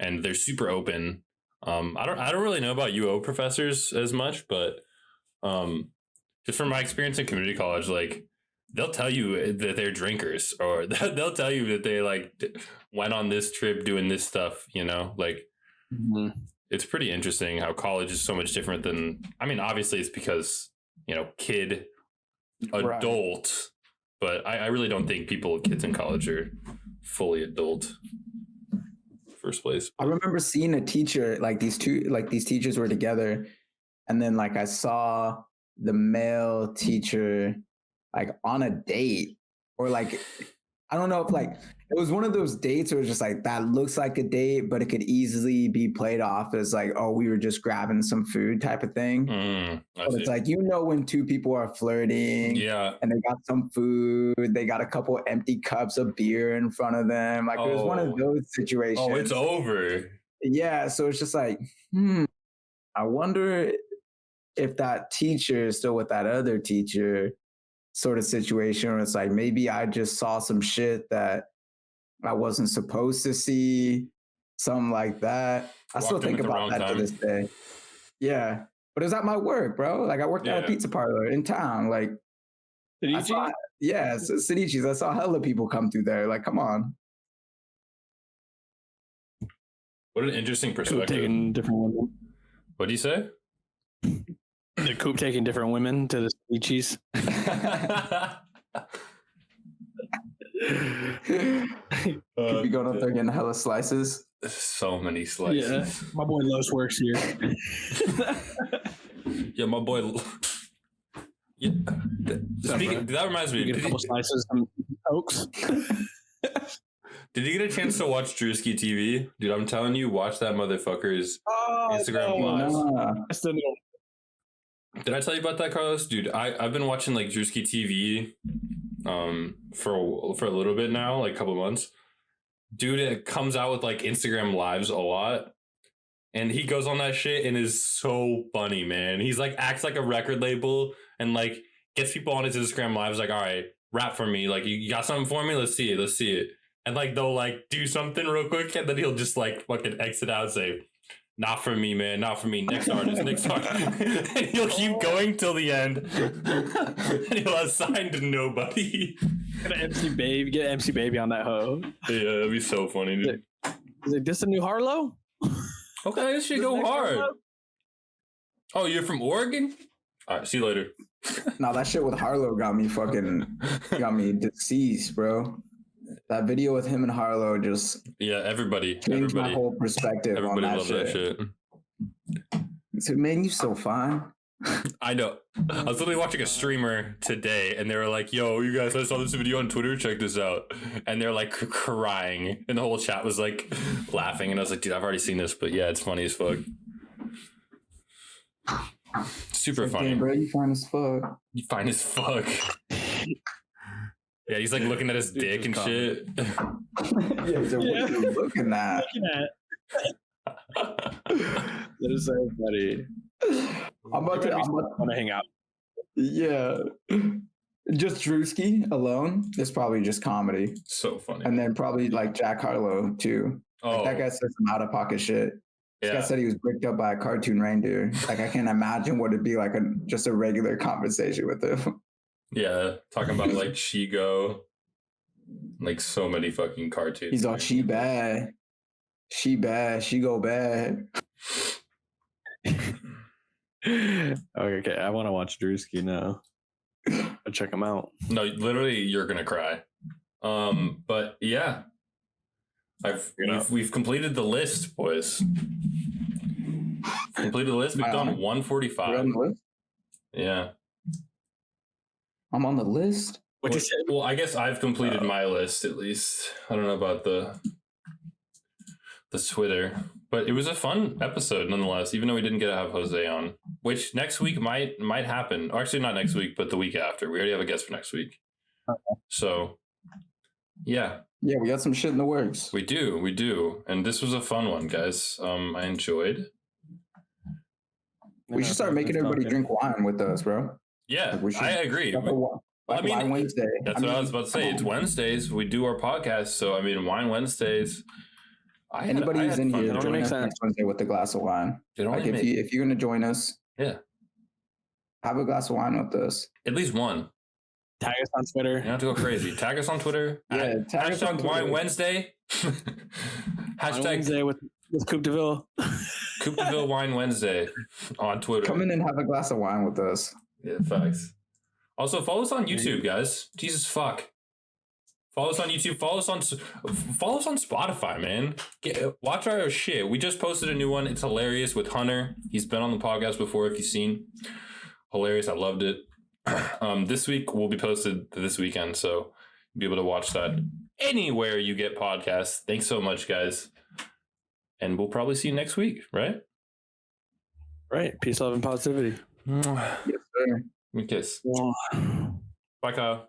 and they're super open. I don't really know about UO professors as much, but just from my experience in community college, like they'll tell you that they're drinkers, or they'll tell you that they like went on this trip doing this stuff, you know, like it's pretty interesting how college is so much different than, I mean, obviously it's because, you know, kid, adult, but I really don't think kids in college are fully adult first place. I remember seeing a teacher, like these teachers were together, and then like I saw the male teacher like on a date, or like I don't know if like it was one of those dates where it's just like that looks like a date, but it could easily be played off as like, oh, we were just grabbing some food type of thing. But it's like, you know, when two people are flirting, yeah, and they got some food, they got a couple empty cups of beer in front of them, like it was one of those situations. Oh, it's over. Yeah, so it's just like, I wonder if that teacher is still with that other teacher sort of situation, where it's like, maybe I just saw some shit that I wasn't supposed to see, something like that. I still think about that to this day. Yeah, but it was at my work, bro. Like I worked at a pizza parlor in town. Like, it's Sedichi's. I saw hella people come through there. Like, come on. What an interesting perspective. Taking different women. What do you say? The Coop taking different women to the Sedichi's. Could be going up there getting hella slices. So many slices. Yeah, my boy Los works here. Yeah, my boy. Yeah. That reminds me. Get a couple slices, some Cokes. Did you get a chance to watch Drewski TV? Dude, I'm telling you, watch that motherfucker's Instagram lives. I still know. Did I tell you about that, Carlos? Dude, I've been watching like Drewski TV for a little bit now, like a couple months. Dude, it comes out with like Instagram lives a lot. And he goes on that shit and is so funny, man. He's like acts like a record label and like gets people on his Instagram lives like, all right, rap for me. Like, you got something for me? Let's see it. And like they'll like do something real quick and then he'll just like fucking exit out and say, not for me, man. Not for me. Next artist. And he'll keep going till the end. And he'll assign to nobody. Get MC Baby on that hoe. Yeah, that'd be so funny, dude. Is it this a new Harlow? Okay, this should go hard. Harlow? Oh, you're from Oregon? All right, see you later. No, that shit with Harlow got me deceased, bro. That video with him and Harlow just everybody changed my whole perspective on that loves shit. that shit. He said, "Man, you so fine." I know. I was literally watching a streamer today, and they were like, "Yo, you guys, I saw this video on Twitter. Check this out." And they're like crying, and the whole chat was like laughing. And I was like, "Dude, I've already seen this, but yeah, it's funny as fuck. Super Like, funny, damn, bro. You fine as fuck. You fine as fuck." Yeah, he's like looking at his dick and shit. Yeah, so what are you looking at? That is so funny. I'm about to want to hang out. Yeah. Just Drewski alone is probably just comedy. So funny. And then probably like Jack Harlow too. Oh, That guy said some out of pocket shit. This guy yeah. said he was bricked up by a cartoon reindeer. Like I can't imagine what it'd be like just a regular conversation with him. Yeah, talking about like Shigo, like so many fucking cartoons. He's all she bad. She bad. She go bad. Okay, I want to watch Drewski now. I'll check him out. No, literally, you're gonna cry. But yeah, we've completed the list, boys. Completed the list. We've done You're 145. on the list? Yeah. I'm on the list. What you say? Well, I guess I've completed my list at least. I don't know about the Twitter, but it was a fun episode nonetheless. Even though we didn't get to have Jose on, which next week might happen. Or actually, not next week, but the week after. We already have a guest for next week. Okay. So, yeah, We got some shit in the works. we do, and this was a fun one, guys. I enjoyed. We should start making everybody drink wine with us, bro. Yeah, Like, we should- I agree. Like I mean, Wine Wednesday. That's what I was about to say. It's Wednesdays. We do our podcast, so I mean, Wine Wednesdays. Anybody who's in here, It only join makes us sense. next Wednesday with a glass of wine. Like if you're gonna join us, have a glass of wine with us. At least one. Tag us on Twitter. You don't have to go crazy. Tag us on Twitter. Yeah, tag us on Hashtag Twitter. Wine Wednesday. On Hashtag Wednesday with Coupe de Ville. Coupe de Ville Wine Wednesday on Twitter. Come in and have a glass of wine with us. Yeah, facts. Also, follow us on YouTube, guys. Jesus fuck. Follow us on YouTube. Follow us on Spotify, man. Watch our shit. We just posted a new one. It's hilarious with Hunter. He's been on the podcast before. If you've seen, hilarious. I loved it. This week will be posted this weekend, so you'll be able to watch that anywhere you get podcasts. Thanks so much, guys, and we'll probably see you next week. Right? Right. Peace, love, and positivity. Yes, sir. Kiss. Bye, Kyle.